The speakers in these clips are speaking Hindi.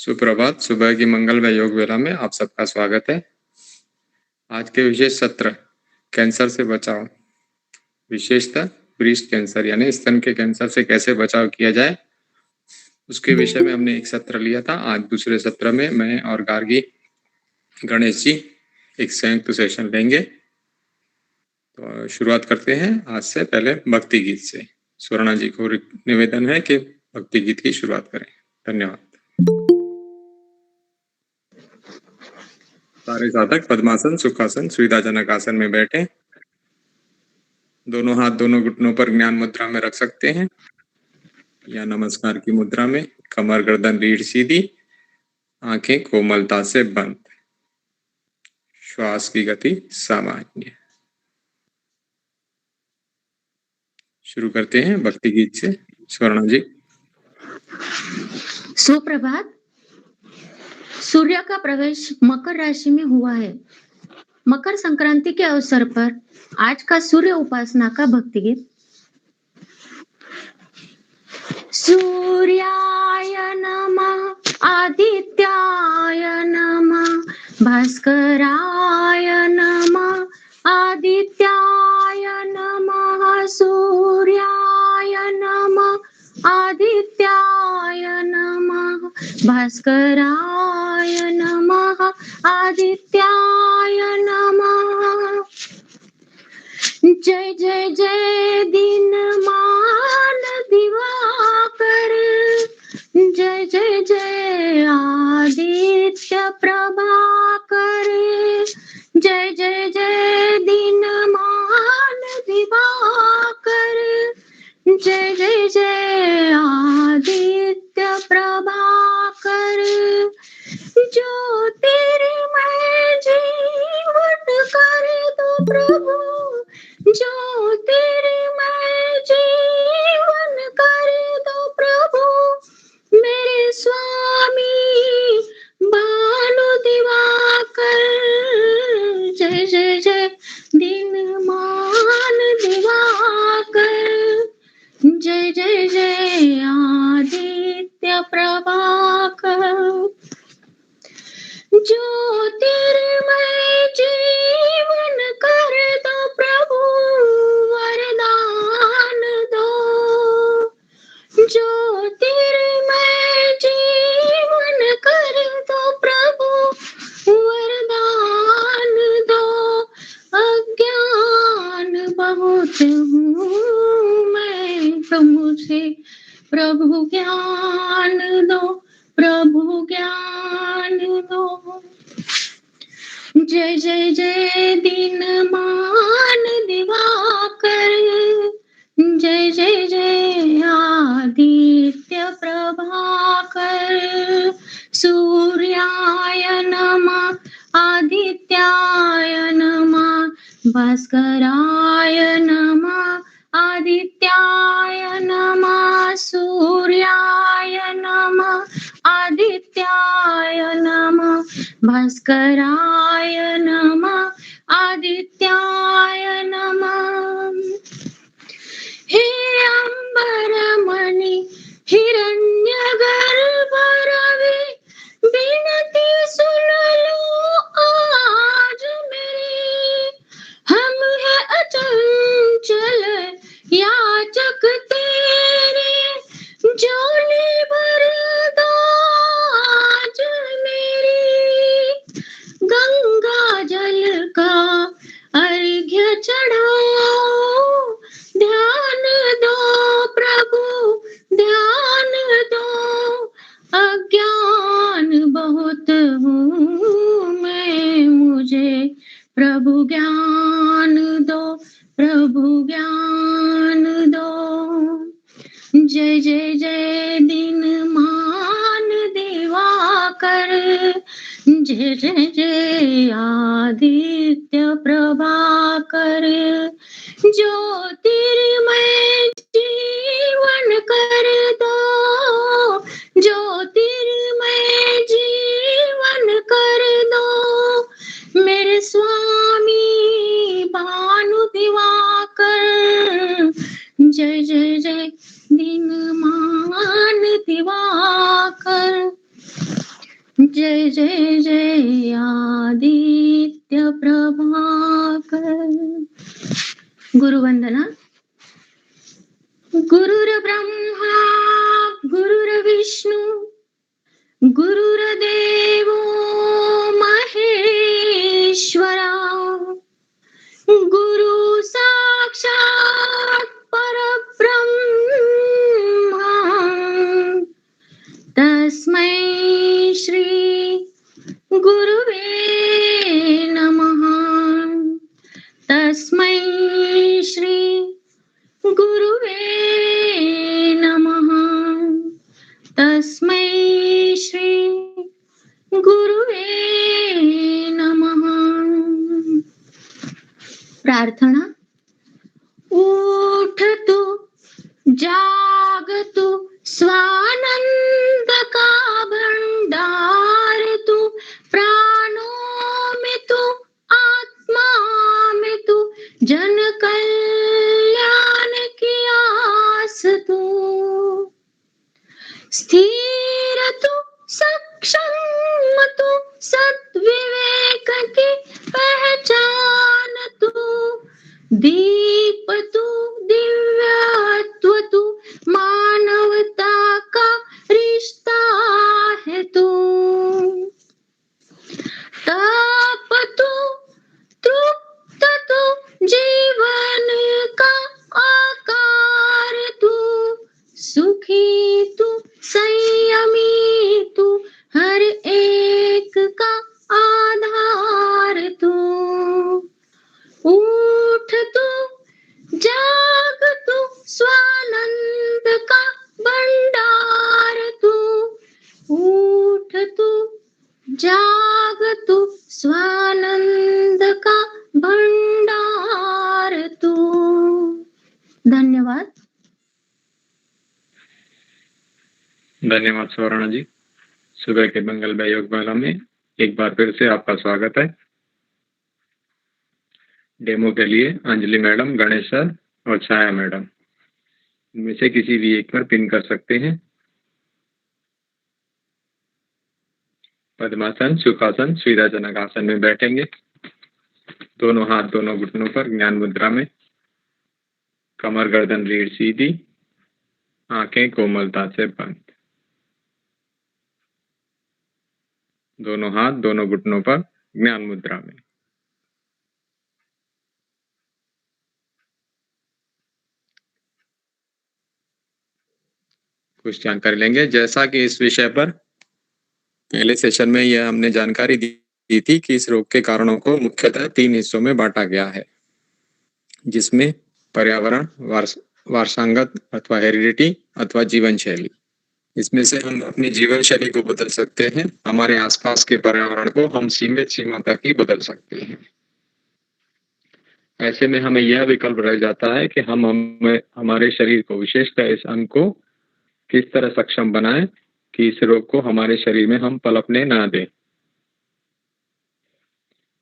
सुप्रभात, सुबह की मंगल व योग वेला में आप सबका स्वागत है। आज के विशेष सत्र कैंसर से बचाव, विशेषतः ब्रेस्ट कैंसर यानी स्तन के कैंसर से कैसे बचाव किया जाए, उसके विषय में हमने एक सत्र लिया था। आज दूसरे सत्र में मैं और गार्गी गणेश जी एक संयुक्त सेशन लेंगे। तो शुरुआत करते हैं आज से पहले भक्ति गीत से। स्वर्णा जी को निवेदन है कि भक्ति गीत की शुरुआत करें। धन्यवाद। सारे साधक पद्मासन, सुखासन, सुविधाजनक आसन में बैठे, दोनों हाथ दोनों घुटनों पर ज्ञान मुद्रा में रख सकते हैं या नमस्कार की मुद्रा में। कमर गर्दन रीढ़ सीधी, आंखें कोमलता से बंद, श्वास की गति सामान्य। शुरू करते हैं भक्ति गीत से। स्वर्णा जी। सुप्रभात। सूर्य का प्रवेश मकर राशि में हुआ है। मकर संक्रांति के अवसर पर आज का सूर्य उपासना का भक्ति गीत। सूर्याय नमः, आदित्याय नमः, भास्कराय नमः, आदित्याय नमः, सूर्याय नमः, आदित्याय नमः, भास्कराय नमः, आदित्याय नमः। जय जय जय दीनमान दिवाकर, जय जय जय आदित्य प्रभाकर, जय जय जय दीनमान दिवाकर, जय जय जय आदित्य प्रभाकर। ज्योतिर्मय जीवन कर दो प्रभु, ज्योतिर्मय जीवन कर दो प्रभु, मेरे स्वामी भानु दिवाकर। जय जय जय दीनमान दिवाकर, जय जय जय आदित्य प्रभाकर। ज्योतिर्मय जीवन कर दो प्रभु, वरदान दो। ज्योतिर्मय जीवन कर दो प्रभु, वरदान दो। अज्ञान बहुत हूँ मैं तो मुझे प्रभु ज्ञान दो, प्रभु ज्ञान दो। जय जय जय दीनमान दिवाकर, जय जय जय आदित्य प्रभाकर। सूर्याय नमः, आदित्याय नमः, भास्कराय नमः, आदित्याय नमः, सूर्याय नमः, आदित्याय नमः, भास्कराय नमः, आदित्याय नमः। हे अंबरमणि हिरण्यगर्भ रवि, विनती सुन लो आज मेरी। हम है अचंचल याचक तेरे, झोली भर दो आज मेरी। गंगा जल का अर्घ्य चढ़ाओ, ध्यान दो प्रभु ध्यान दो। अज्ञान बहुत हूँ मैं, मुझे प्रभु ज्ञान दो, प्रभु ज्ञान दो। जय जय जय दीनमान दिवाकर, जय जय जय आदित्य प्रभाकर। ज्योतिर्मय जीवन कर दो, ज्योतिर्मय जीवन कर दो, मेरे स्वामी भानु दिवाकर। जय जय जय दीनमान दिवाकर। जय जय जय आदित्य प्रभाकर। गुरुवंदना। गुरुर्ब्रह्मा गुरुर्विष्णू गुरुर्देवो महेश्वरा, गुरु साक्षात् परब्रह्मा, तस्मै श्री गुरुवे नमः। तस्मै श्री गुरुवे नमः। तस्मै श्री गुरुवे नमः। प्रार्थना। उठ तू जाग तू स्वानंद का भंडार तू, प्राणों में तू आत्मा में तू, जन कल्याण की आस तू। स्थिर तू सक्षम तू, सद्विवेक की पहचान तू, दीप तू दिव्यत्व तू, मानवता का रिश्ता है तू। ताप तू तृप्त तू, जीवन का आकार तू, सुखी तू संयमी तू, हर एक का आधार तू। उठ तू जाग तू स्वानंद का भंडार तू, उठ तू जाग तू स्वानंद का भंडार तू। धन्यवाद। धन्यवाद स्वर्ण जी। सुबह के मंगलमय योग माला में एक बार फिर से आपका स्वागत है। डेमो के लिए अंजलि मैडम, गणेश सर और छाया मैडम, इनमें से किसी भी एक पर पिन कर सकते हैं। पद्मासन, सुखासन, सुविधाजनक आसन में बैठेंगे। दोनों हाथ दोनों घुटनों पर ज्ञान मुद्रा में, कमर गर्दन रीढ़ सीधी, आंखें कोमलता से बंद। दोनों हाथ दोनों घुटनों पर ज्ञान मुद्रा में। कुछ जानकारी लेंगे। जैसा कि इस विषय पर पहले सेशन में यह हमने जानकारी दी थी कि इस रोग के कारणों को मुख्यतः 3 हिस्सों में बांटा गया है, जिसमें पर्यावरण, वारसागत अथवा हेरिडिटी अथवा जीवन शैली। इसमें से हम अपनी जीवन शैली को बदल सकते हैं, हमारे आसपास के पर्यावरण को हम सीमित सीमा तक ही बदल सकते हैं। ऐसे में हमें यह विकल्प रह जाता है कि हम हमारे शरीर को, विशेषकर इस अंग को किस तरह सक्षम बनाएं कि इस रोग को हमारे शरीर में हम पनपने ना दें।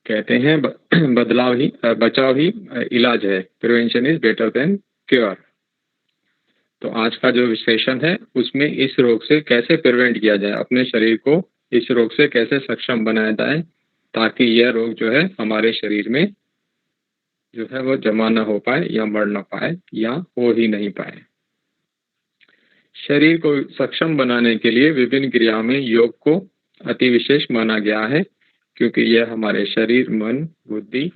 कहते हैं बचाव ही इलाज है, prevention is better than cure. तो आज का जो विश्लेषण है उसमें इस रोग से कैसे प्रिवेंट किया जाए, अपने शरीर को इस रोग से कैसे सक्षम बनाया जाए ताकि यह रोग जो है हमारे शरीर में जो है वो जमा ना हो पाए या बढ़ ना पाए या हो ही नहीं पाए। शरीर को सक्षम बनाने के लिए विभिन्न क्रियाओं में योग को अति विशेष माना गया है, क्योंकि यह हमारे शरीर, मन, बुद्धि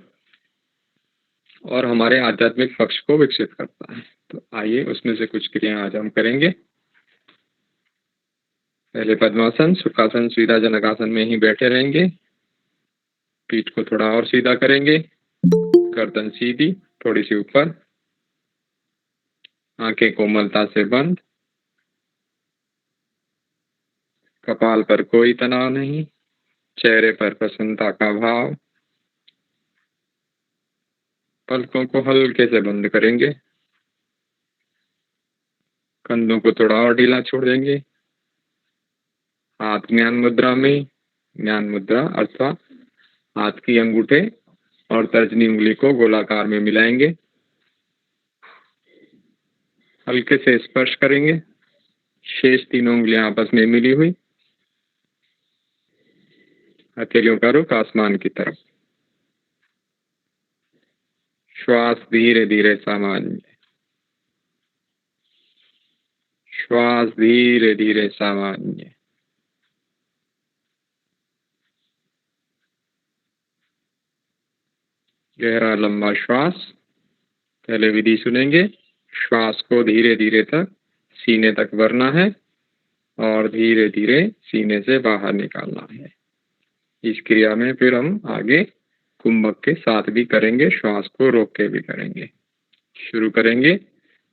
और हमारे आध्यात्मिक पक्ष को विकसित करता है। तो आइए उसमें से कुछ क्रियाएं आज हम करेंगे। पहले पद्मासन, सुखासन, सुविधाजनक आसन में ही बैठे रहेंगे। पीठ को थोड़ा और सीधा करेंगे, गर्दन सीधी, थोड़ी सी ऊपर, आंखें कोमलता से बंद, कपाल पर कोई तनाव नहीं, चेहरे पर प्रसन्नता का भाव। पलकों को हल्के से बंद करेंगे, कंधों को थोड़ा और ढीला छोड़ देंगे। हाथ ज्ञान मुद्रा में, ज्ञान मुद्रा अर्थात हाथ की अंगूठे और तर्जनी उंगली को गोलाकार में मिलाएंगे, हल्के से स्पर्श करेंगे, शेष तीनों उंगलियां आपस में मिली हुई। हथेलियों का रुख आसमान की तरफ। श्वास धीरे धीरे सामान्य। श्वास धीरे धीरे सामान्य। गहरा लंबा श्वास। पहले विधि सुनेंगे। श्वास को धीरे धीरे तक सीने तक भरना है और धीरे धीरे सीने से बाहर निकालना है। इस क्रिया में फिर हम आगे कुंभक के साथ भी करेंगे, श्वास को रोक के भी करेंगे। शुरू करेंगे।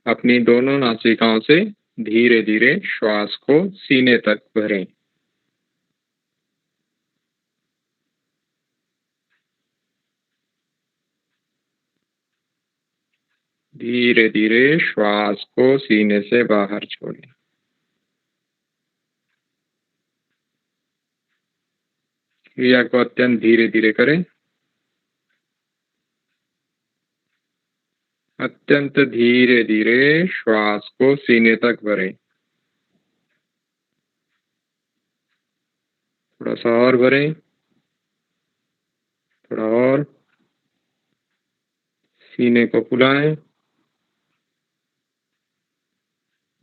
अपनी दोनों नासिकाओं से धीरे धीरे श्वास को सीने तक भरें। धीरे धीरे श्वास को सीने से बाहर छोड़ें। क्रिया को अत्यंत धीरे धीरे करें। अत्यंत धीरे धीरे श्वास को सीने तक भरें। थोड़ा सा और भरें। थोड़ा और। सीने को फुलाएं।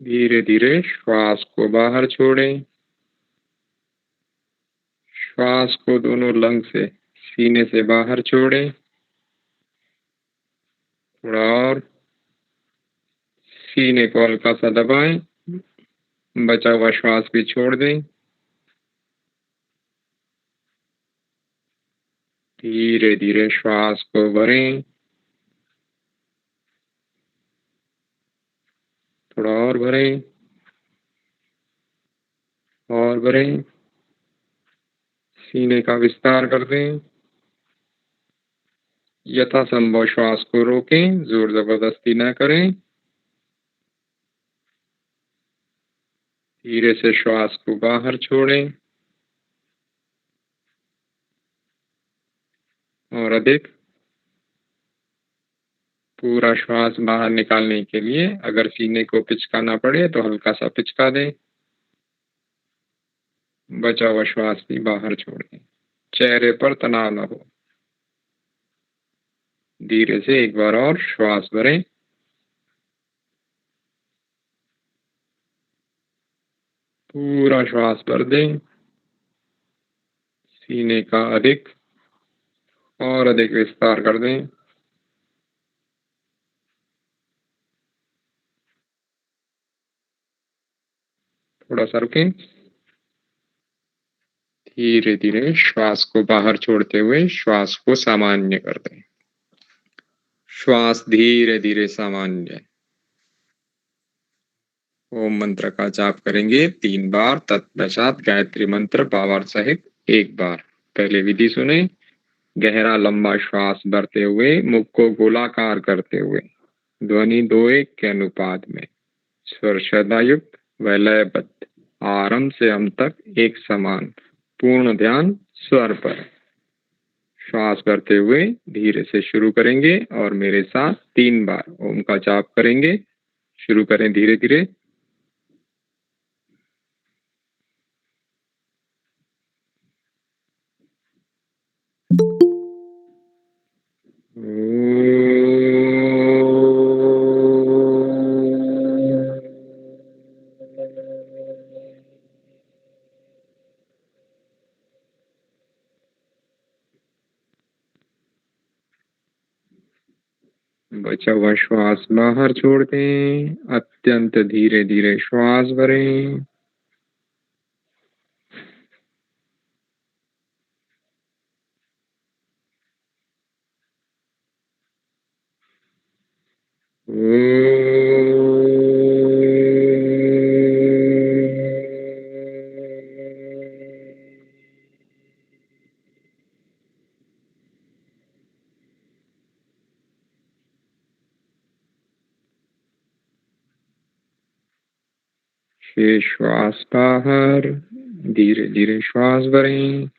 धीरे धीरे श्वास को बाहर छोड़ें। श्वास को दोनों लंग से सीने से बाहर छोड़ें। थोड़ा और। सीने को हल्का सा दबाएं। बचा हुआ श्वास भी छोड़ दें। धीरे धीरे श्वास को भरें। थोड़ा और भरें। और भरें। सीने का विस्तार कर दें। यथासंभव श्वास को रोकें, जोर जबरदस्ती न करें। धीरे से श्वास को बाहर छोड़ें। और अधिक। पूरा श्वास बाहर निकालने के लिए अगर सीने को पिचकाना पड़े तो हल्का सा पिचका दें। बचा हुआ श्वास भी बाहर छोड़ दें। चेहरे पर तनाव न हो। धीरे से एक बार और श्वास भरें। पूरा श्वास भर दें। सीने का अधिक और अधिक विस्तार कर दें। थोड़ा सा रुकें। धीरे धीरे श्वास को बाहर छोड़ते हुए श्वास को सामान्य कर दें। श्वास धीरे धीरे सामान्य। ओम मंत्र का जाप करेंगे 3 बार। तत्पश्चात गायत्री मंत्र भावार्थ सहित 1 बार। पहले विधि सुने। गहरा लंबा श्वास भरते हुए मुख को गोलाकार करते हुए ध्वनि 2:1 के अनुपात में स्वर श्रद्धायुक्त व लयबद्ध आरंभ से अंत तक एक समान पूर्ण ध्यान स्वर पर। श्वास भरते हुए धीरे से शुरू करेंगे और मेरे साथ 3 बार ओम का जाप करेंगे। शुरू करें धीरे धीरे। बचा हुआ श्वास बाहर छोड़ दें। अत्यंत धीरे धीरे श्वास भरें। शेष श्वास बाहर। धीरे धीरे श्वास भरें।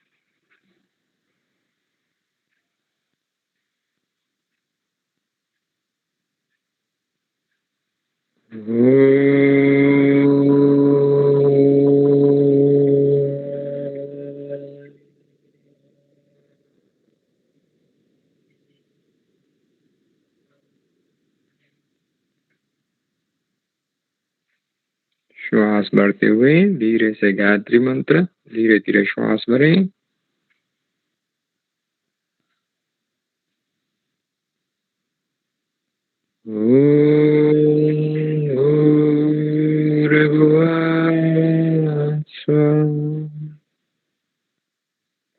श्वास बढ़ते हुए धीरे से गायत्री मंत्र, धीरे धीरे श्वास भरें।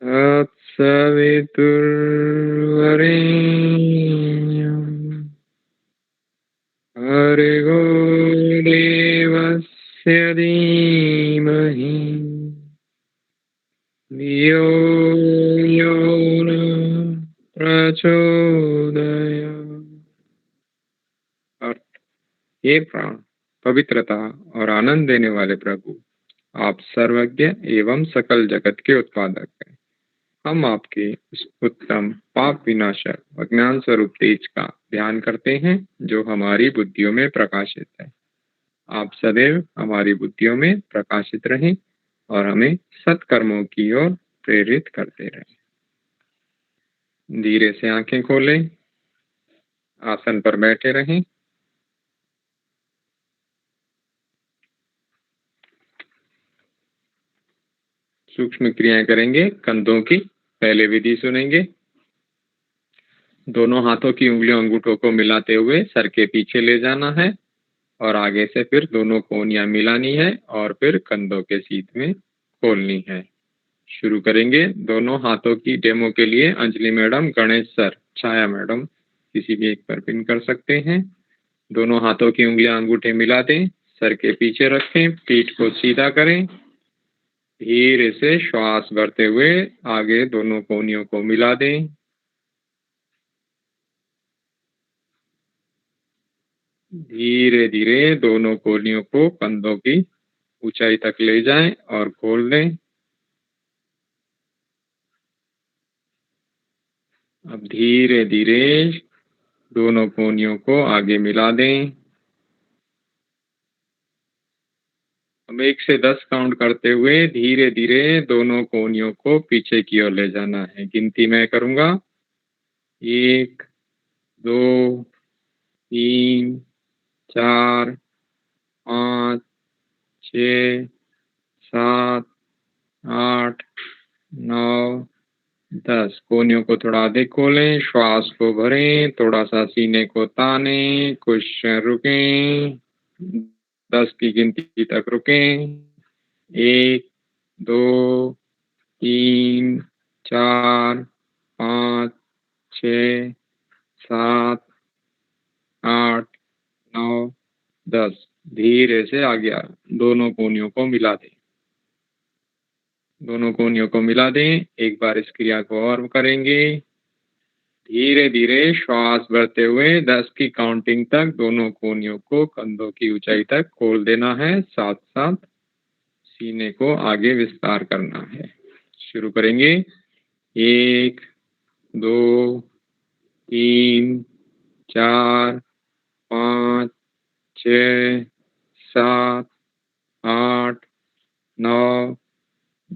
तत्सवितुर्वरेण्यम् भर्गो देवस्य धीमहि धियो यो न प्रचोदयात्। अर्थ, हे प्राण, पवित्रता और आनंद देने वाले प्रभु, आप सर्वज्ञ एवं सकल जगत के उत्पादक हैं। हम आपके उस उत्तम पाप विनाशक अज्ञान स्वरूप तेज का ध्यान करते हैं जो हमारी बुद्धियों में प्रकाशित है। आप सदैव हमारी बुद्धियों में प्रकाशित रहें और हमें सत्कर्मों की ओर प्रेरित करते रहें। धीरे से आंखें खोलें, आसन पर बैठे रहें। सूक्ष्म क्रियाएं करेंगे कंधों की। पहले विधि सुनेंगे। दोनों हाथों की उंगलियों अंगूठों को मिलाते हुए सर के पीछे ले जाना है और आगे से फिर दोनों कोहनियां मिलानी है और फिर कंधों के सीध में खोलनी है। शुरू करेंगे। दोनों हाथों की डेमो के लिए अंजलि मैडम, गणेश सर, छाया मैडम किसी भी एक पर पिन कर सकते हैं। दोनों हाथों की उंगलियां अंगूठे मिला दें, सर के पीछे रखें, पीठ को सीधा करें। धीरे से श्वास भरते हुए आगे दोनों कोहनियों को मिला दें। धीरे धीरे दोनों कोहनियों को कंधों की ऊंचाई तक ले जाएं और खोल दें। अब धीरे धीरे दोनों कोहनियों को आगे मिला दें। अब 1 से 10 काउंट करते हुए धीरे धीरे दोनों कोहनियों को पीछे की ओर ले जाना है। गिनती मैं करूंगा। 1, 2, 3, 4, 5, 6, 7, 8, 9, 10। कोहनियों को थोड़ा अधिक खोलें, श्वास को भरें, थोड़ा सा सीने को ताने, कुछ रुकें, 10 की गिनती तक रुकें। 1, 2, 3, 4, 5, 6, 7, 8, 9, 10। धीरे से आगे दोनों कोहनियों को मिला दें। दोनों कोहनियों को मिला दें। एक बार इस क्रिया को और करेंगे। धीरे धीरे श्वास भरते हुए 10 की काउंटिंग तक दोनों कोहनियों को कंधों की ऊंचाई तक खोल देना है। साथ साथ सीने को आगे विस्तार करना है। शुरू करेंगे। 1, 2, 3, 4, 5, 6, 7, 8, 9,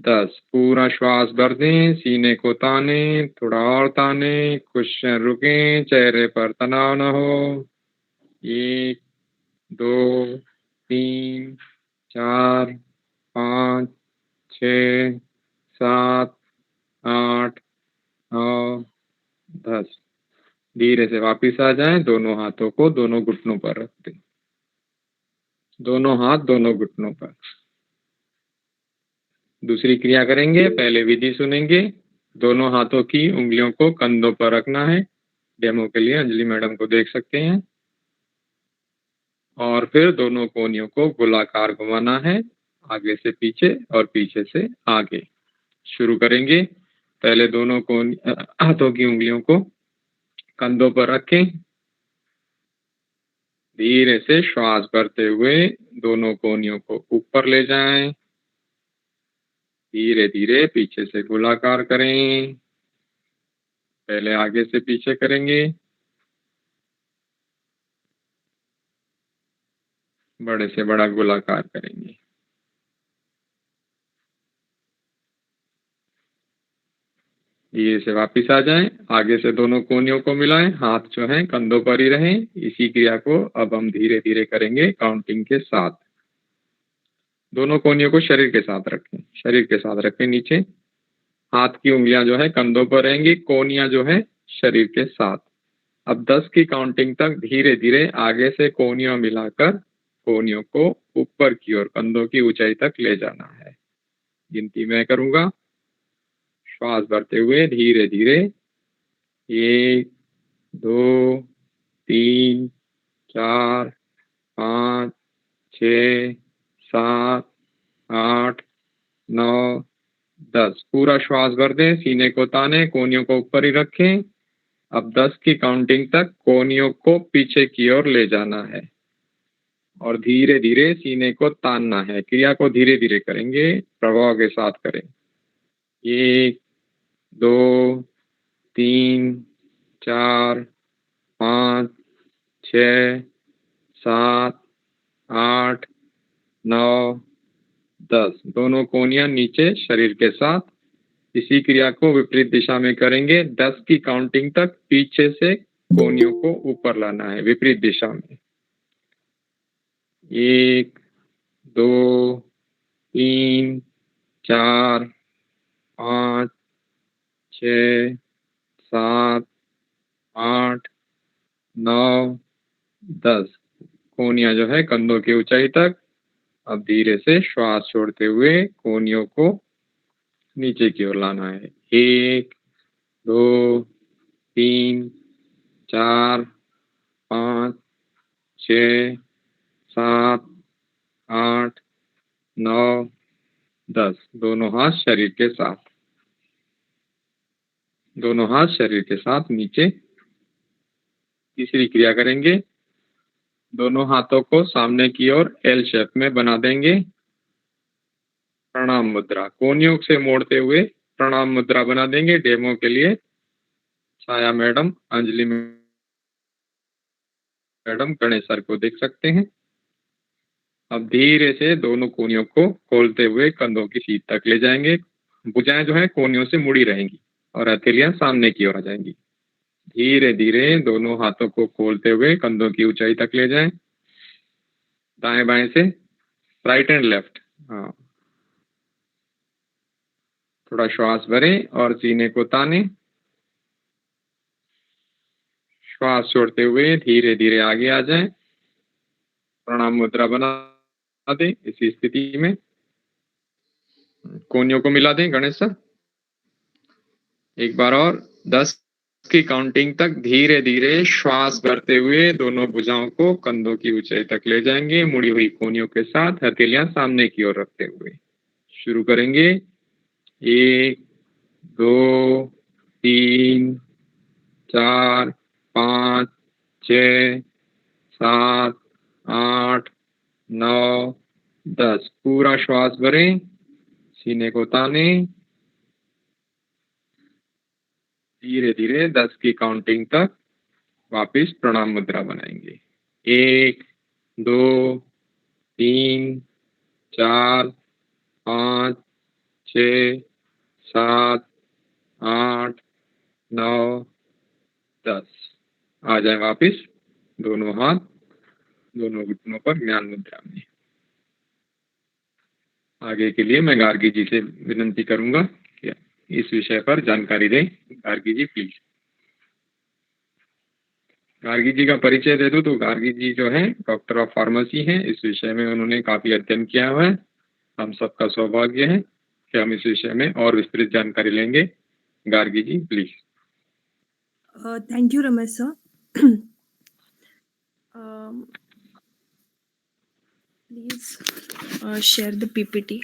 10। पूरा श्वास भर दें, सीने को ताने, थोड़ा और ताने, कुछ क्षण रुकें, चेहरे पर तनाव न हो। 1, 2, 3, 4, 5, 6, 7, 8, 9, 10। धीरे से वापिस आ जाएं। दोनों हाथों को दोनों घुटनों पर रख दें। दोनों हाथ दोनों घुटनों पर। दूसरी क्रिया करेंगे। पहले विधि सुनेंगे। दोनों हाथों की उंगलियों को कंधों पर रखना है। डेमो के लिए अंजलि मैडम को देख सकते हैं। और फिर दोनों कोहनियों को गोलाकार घुमाना है, आगे से पीछे और पीछे से आगे। शुरू करेंगे। पहले दोनों हाथों की उंगलियों को कंधों पर रखें। धीरे से श्वास भरते हुए दोनों कोहनियों को ऊपर ले जाएं। धीरे धीरे पीछे से गोलाकार करें। पहले आगे से पीछे करेंगे। बड़े से बड़ा गोलाकार करेंगे। धीरे से वापिस आ जाएं। आगे से दोनों कोहनियों को मिलाएं। हाथ जो हैं कंधों पर ही रहें। इसी क्रिया को अब हम धीरे धीरे करेंगे काउंटिंग के साथ। दोनों कोहनियों को शरीर के साथ रखें, शरीर के साथ रखें नीचे। हाथ की उंगलियां जो है कंधों पर रहेंगी, कोहनियां जो है शरीर के साथ। अब 10 की काउंटिंग तक धीरे धीरे आगे से कोहनियों मिलाकर कोहनियों को ऊपर की ओर कंधों की ऊंचाई तक ले जाना है। गिनती मैं करूंगा। श्वास भरते हुए धीरे धीरे 1, 2, 3, 4, 5, 6, 7, 8, 9, 10। पूरा श्वास भर दें, सीने को ताने, कोहनियों को ऊपर ही रखें। अब 10 की काउंटिंग तक कोहनियों को पीछे की ओर ले जाना है और धीरे धीरे सीने को तानना है। क्रिया को धीरे धीरे करेंगे, प्रभाव के साथ करें। 1, 2, 3, 4, 5, 6, 7, 8, 9, 10। दोनों कोहनियां नीचे शरीर के साथ। इसी क्रिया को विपरीत दिशा में करेंगे। 10 की काउंटिंग तक पीछे से कोहनियों को ऊपर लाना है विपरीत दिशा में। 1, 2, 3, 4, 5, 6, 7, 8, 9, 10। कोहनियां जो है कंधों की ऊंचाई तक। अब धीरे से श्वास छोड़ते हुए कोहनियों को नीचे की ओर लाना है। 1, 2, 3, 4, 5, 6, 7, 8, 9, 10। दोनों हाथ शरीर के साथ। दोनों हाथ शरीर के साथ नीचे। तीसरी क्रिया करेंगे। दोनों हाथों को सामने की ओर एल शेप में बना देंगे। प्रणाम मुद्रा, कोहनियों से मोड़ते हुए प्रणाम मुद्रा बना देंगे। डेमो के लिए Chhaya madam, Anjali madam, Ganesh sir को देख सकते हैं। अब धीरे से दोनों कोहनियों को खोलते हुए कंधों की सीध तक ले जाएंगे। भुजाएं जो है कोहनियों से मुड़ी रहेंगी और हथेलियां सामने की ओर आ जाएंगी। धीरे धीरे दोनों हाथों को खोलते हुए कंधों की ऊंचाई तक ले जाएं। दाएं बाएं से, राइट एंड लेफ्ट। हाँ, थोड़ा श्वास भरें और सीने को ताने। श्वास छोड़ते हुए धीरे धीरे आगे आ जाएं। प्रणाम मुद्रा बना दें। इसी स्थिति में कोहनियों को मिला दें। गणेश सर एक बार और 10 की काउंटिंग तक धीरे धीरे श्वास भरते हुए दोनों भुजाओं को कंधों की ऊंचाई तक ले जाएंगे, मुड़ी हुई कोहनियों के साथ, हथेलियां सामने की ओर रखते हुए। शुरू करेंगे। 1, 2, 3, 4, 5, 6, 7, 8, 9, 10। पूरा श्वास भरें, सीने को ताने। धीरे धीरे 10 की काउंटिंग तक वापिस प्रणाम मुद्रा बनाएंगे। 1, 2, 3, 4, 5, 6, 7, 8, 9, 10। आ जाए वापिस दोनों हाथ दोनों घुटनों पर ज्ञान मुद्रा में। आगे के लिए मैं गार्गी जी से विनंती करूंगा कि इस विषय पर जानकारी दें। गार्गी जी प्लीज। गार्गी जी का परिचय दे दूं तो गार्गी जी जो है डॉक्टर ऑफ फार्मेसी हैं। इस विषय में उन्होंने काफी अध्ययन किया हुआ है। हम सबका सौभाग्य है कि हम इस विषय में और विस्तृत जानकारी लेंगे। गार्गी जी please. Thank you, Ramesh sir. Please share the PPT.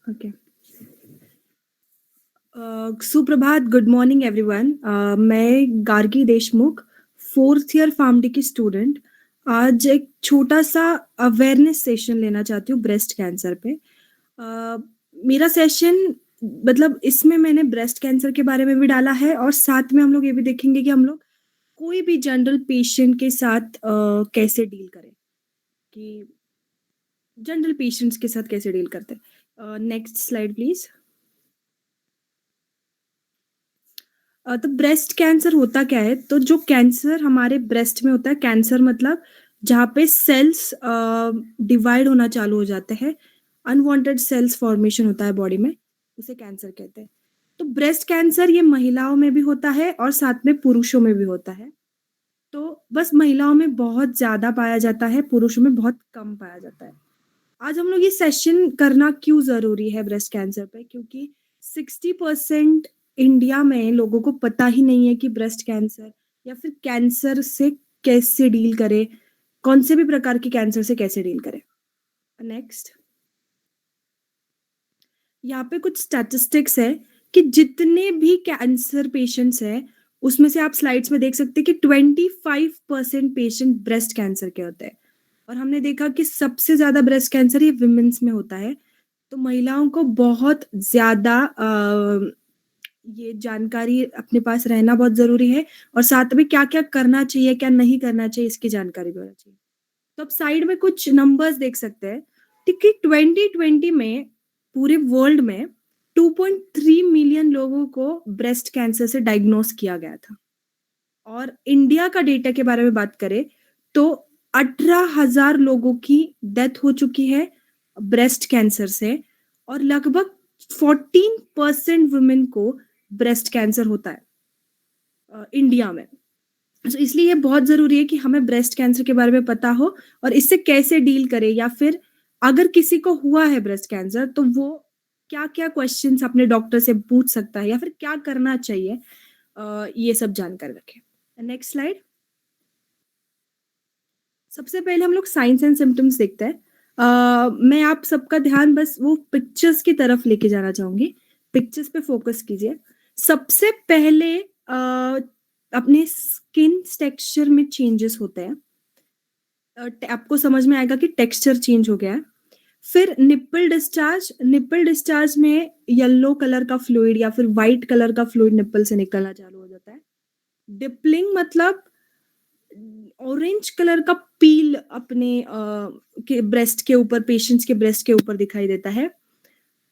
Okay. सुप्रभात, गुड मॉर्निंग एवरीवन। मैं Gargi Deshmukh 4th year PharmD की स्टूडेंट। आज एक छोटा-सा अवेयरनेस सेशन लेना चाहती हूँ ब्रेस्ट कैंसर पे। मेरा सेशन मतलब इसमें मैंने ब्रेस्ट कैंसर के बारे में भी डाला है और साथ में हम लोग ये भी देखेंगे कि हम लोग कोई भी जनरल पेशेंट के साथ कैसे डील करें, कि जनरल पेशेंट्स के साथ कैसे डील करते हैं। Next slide please. तो ब्रेस्ट कैंसर होता क्या है? तो जो कैंसर हमारे ब्रेस्ट में होता है, कैंसर मतलब जहाँ पे सेल्स डिवाइड होना चालू हो जाते हैं, अनवांटेड सेल्स फॉर्मेशन होता है बॉडी में, उसे कैंसर कहते हैं। तो ब्रेस्ट कैंसर ये महिलाओं में भी होता है और साथ में पुरुषों में भी होता है। तो बस महिलाओं में बहुत ज़्यादा पाया जाता है, पुरुषों में बहुत कम पाया जाता है। आज हम लोग ये सेशन करना क्यों ज़रूरी है ब्रेस्ट कैंसर पे? क्योंकि 60% इंडिया में लोगों को पता ही नहीं है कि ब्रेस्ट कैंसर या फिर कैंसर से कैसे डील करें, कौन से भी प्रकार के कैंसर से कैसे डील करें। नेक्स्ट। यहाँ पे कुछ स्टैटिस्टिक्स है कि जितने भी कैंसर पेशेंट्स हैं, उसमें से आप स्लाइड्स में देख सकते हैं कि 25% पेशेंट ब्रेस्ट कैंसर के होते हैं और हमने देखा कि सबसे ज़्यादा ब्रेस्ट कैंसर ये विमेंस में होता है। तो महिलाओं को बहुत ज़्यादा ये जानकारी अपने पास रहना बहुत ज़रूरी है और साथ में क्या-क्या करना चाहिए, क्या नहीं करना चाहिए, इसकी जानकारी भी होना चाहिए। तो आप साइड में कुछ नंबर्स देख सकते हैं कि 2020 में पूरे वर्ल्ड में 2.3 मिलियन लोगों को ब्रेस्ट कैंसर से डायग्नोस किया गया था और इंडिया का डेटा के बारे में बात करें तो 18,000 लोगों की डेथ हो चुकी है ब्रेस्ट कैंसर से और लगभग 14% वुमेन को ब्रेस्ट कैंसर होता है इंडिया में। तो इसलिए ये बहुत ज़रूरी है कि हमें ब्रेस्ट कैंसर के बारे में पता हो और इससे कैसे डील करें या फिर अगर किसी को हुआ है ब्रेस्ट कैंसर तो वो क्या-क्या क्वेश्चंस अपने डॉक्टर से पूछ सकता है या फिर क्या करना चाहिए, ये सब जानकर रखें। Next slide. सबसे पहले हम लोग साइंस एंड सिम्पटम्स देखते हैं। मैं आप सबका ध्यान बस वो पिक्चर्स की तरफ लेके जाना चाहूँगी। पिक्चर्स पे फोकस कीजिए। सबसे पहले अपने स्किन टेक्सचर में चेंजेस होते हैं। आपको समझ में आएगा कि टेक्सचर चेंज हो गया है। फिर निप्पल डिस्चार्ज में येलो कलर का फ्लूइड या फिर व्हाइट कलर का फ्लूइड निप्पल से निकलना चालू हो जाता है। डिपलिंग मतलब ऑरेंज कलर का पील अपने के ब्रेस्ट के ऊपर, पेशेंट्स के ब्रेस्ट के ऊपर दिखाई देता है।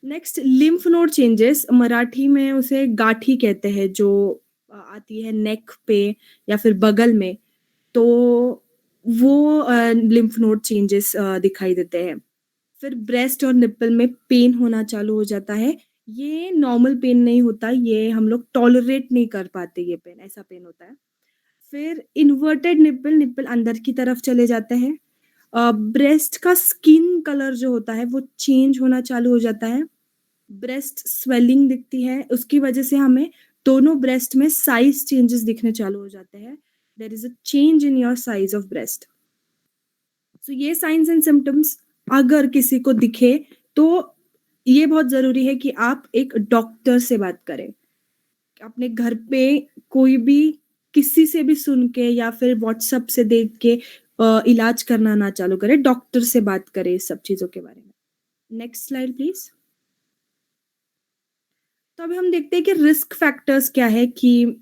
Next lymph node changes, Marathi में उसे गाठी कहते हैं, जो आती है नेक पे या फिर बगल में, तो वो लिम्फ नोड चेंजेस दिखाई देते हैं। फिर ब्रेस्ट और निप्पल में पेन होना चालू हो जाता है। ये नॉर्मल पेन नहीं होता, ये हम लोग टॉलरेट नहीं कर पाते, ये पेन, ऐसा पेन होता है। फिर इन्वर्टेड निप्पल, निप्पल अंदर की तरफ चले जाते हैं। ब्रेस्ट का स्किन कलर जो होता है वो चेंज होना चालू हो जाता है। ब्रेस्ट स्वेलिंग दिखती है, उसकी वजह से हमें दोनों ब्रेस्ट में साइज चेंजेस दिखने चालू हो जाते हैं। There is a change in your size of breast. So ये साइंस एंड सिम्टम्स अगर किसी को दिखे तो ये बहुत जरूरी है कि आप एक डॉक्टर से बात करें। अपने घर पे कोई भी किसी से भी सुन के या फिर व्हाट्सएप से देख के इलाज करना ना चालू करें, डॉक्टर से बात करें इस सब चीजों के बारे में। Next slide please. तो अभी हम देखते हैं कि रिस्क फैक्टर्स क्या है, कि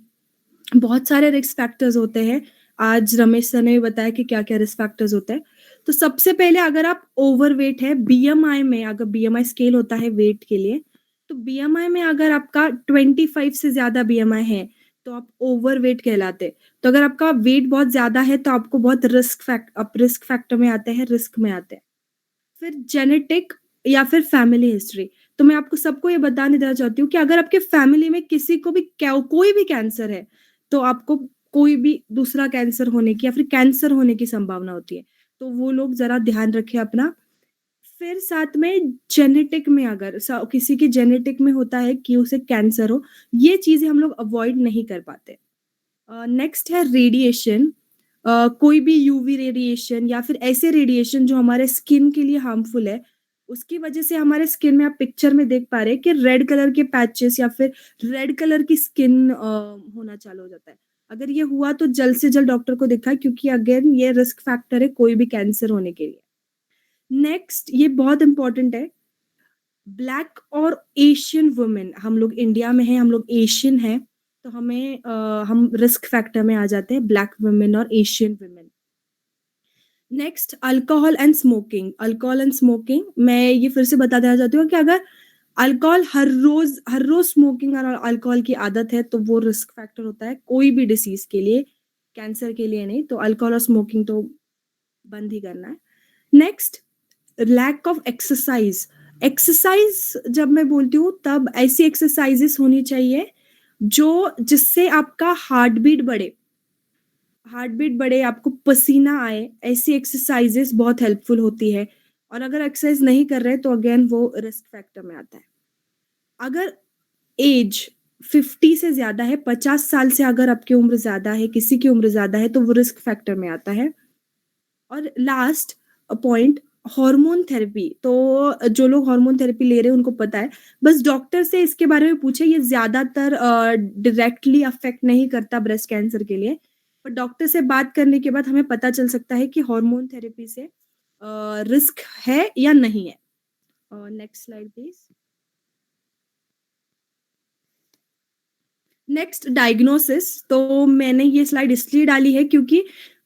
बहुत सारे रिस्क फैक्टर्स होते हैं। आज रमेश सर ने भी बताया कि क्या क्या रिस्क फैक्टर्स होते हैं। तो सबसे पहले अगर आप ओवरवेट है, बीएमआई में, अगर बीएमआई स्केल होता है वेट के लिए, तो बीएमआई में अगर आपका 25 से ज्यादा बीएमआई है तो आप ओवरवेट कहलाते। तो अगर आपका वेट बहुत ज्यादा है तो आपको बहुत रिस्क फैक्टर में आते हैं, रिस्क में आते हैं। फिर जेनेटिक या फिर फैमिली हिस्ट्री। तो मैं आपको सबको ये बताने देना चाहती हूँ कि अगर आपके फैमिली में किसी को भी कोई भी कैंसर है तो आपको कोई भी दूसरा कैंसर होने की या फिर कैंसर होने की संभावना होती है, तो वो लोग जरा ध्यान रखें अपना। फिर साथ में जेनेटिक में अगर किसी की जेनेटिक में होता है कि उसे कैंसर हो, ये चीजें हम लोग अवॉइड नहीं कर पाते। नेक्स्ट है रेडिएशन। कोई भी यूवी रेडिएशन या फिर ऐसे रेडिएशन जो हमारे स्किन के लिए हार्मफुल है, उसकी वजह से हमारे स्किन में, आप पिक्चर में देख पा रहे हैं कि रेड कलर के पैचेस या फिर रेड कलर की स्किन होना चालू हो जाता है। अगर ये हुआ तो जल्द से जल्द डॉक्टर को दिखाएं, क्योंकि अगेन ये रिस्क फैक्टर है कोई भी कैंसर होने के लिए। नेक्स्ट, ये बहुत इंपॉर्टेंट है, ब्लैक और एशियन वुमेन, हम लोग इंडिया में हैं, हम लोग एशियन हैं, तो हम रिस्क फैक्टर में आ जाते हैं, ब्लैक वुमेन और Asian women. Next, alcohol and smoking. Alcohol and smoking, मैं ये फिर से बता देना चाहती हूँ कि अगर अल्कोहल हर रोज स्मोकिंग और अल्कोहल की आदत है तो वो रिस्क फैक्टर होता है कोई भी डिसीज के लिए, कैंसर के लिए नहीं। तो अल्कोहल और स्मोकिंग तो बंद ही करना है। Next, lack of exercise. Exercise जब मैं बोलती हूँ तब ऐसी एक्सरसाइजेस होनी चाहिए जिससे आपका हार्ट बीट बढ़े, आपको पसीना आए, ऐसी एक्सरसाइजेस बहुत हेल्पफुल होती है। और अगर एक्सरसाइज नहीं कर रहे तो अगेन वो रिस्क फैक्टर में आता है। अगर एज 50 से ज्यादा है, 50 साल से अगर आपकी उम्र ज्यादा है, किसी की उम्र ज्यादा है, तो वो रिस्क फैक्टर में आता है। और लास्ट पॉइंट, हार्मोन थेरेपी। तो जो लोग हार्मोन थेरेपी ले रहे हैं उनको पता है, बस डॉक्टर से इसके बारे में पूछे। ये ज्यादातर डायरेक्टली अफेक्ट नहीं करता ब्रेस्ट कैंसर के लिए, पर डॉक्टर से बात करने के बाद हमें पता चल सकता है कि हार्मोन थेरेपी से रिस्क है या नहीं है। Next slide please. Next, diagnosis. तो मैंने ये स्लाइड इसलिए डाली है क्योंकि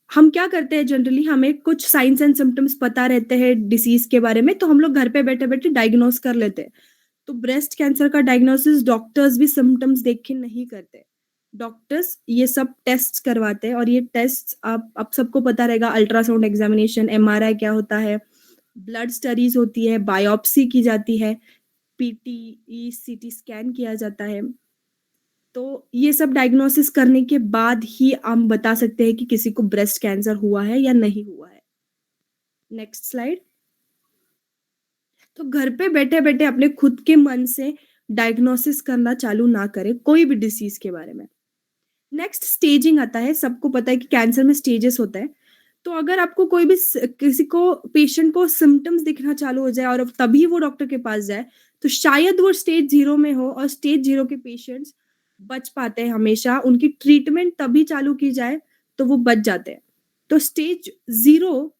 हम क्या करते हैं, जनरली हमें कुछ साइंस एंड सिम्टम्स पता रहते हैं डिसीज के बारे में, तो हम लोग घर पे बैठे बैठे डायग्नोस कर लेते हैं। तो ब्रेस्ट कैंसर का डायग्नोसिस डॉक्टर्स भी सिम्टम्स देख के नहीं करते। डॉक्टर्स ये सब टेस्ट करवाते हैं, और ये टेस्ट आप सबको पता रहेगा, अल्ट्रासाउंड एग्जामिनेशन, एमआरआई क्या होता है, ब्लड स्टडीज होती है, बायोप्सी की जाती है, पीटी सीटी स्कैन किया जाता है। तो ये सब डायग्नोसिस करने के बाद ही हम बता सकते हैं कि किसी को ब्रेस्ट कैंसर हुआ है या नहीं हुआ है। Next slide. तो घर पे बैठे बैठे अपने खुद के मन से डायग्नोसिस करना चालू ना करें कोई भी डिसीज के बारे में। नेक्स्ट, स्टेजिंग आता है। सबको पता है कि कैंसर में स्टेजेस होता है। तो अगर आपको किसी को पेशेंट को सिम्टम्स दिखना चालू हो जाए और अब तभी वो डॉक्टर के पास जाए, तो शायद वो स्टेज 0 में हो, और स्टेज 0 के पेशेंट्स बच पाते हैं हमेशा। उनकी ट्रीटमेंट तभी चालू की जाए तो वो बच जाते हैं। तो स्टेज 0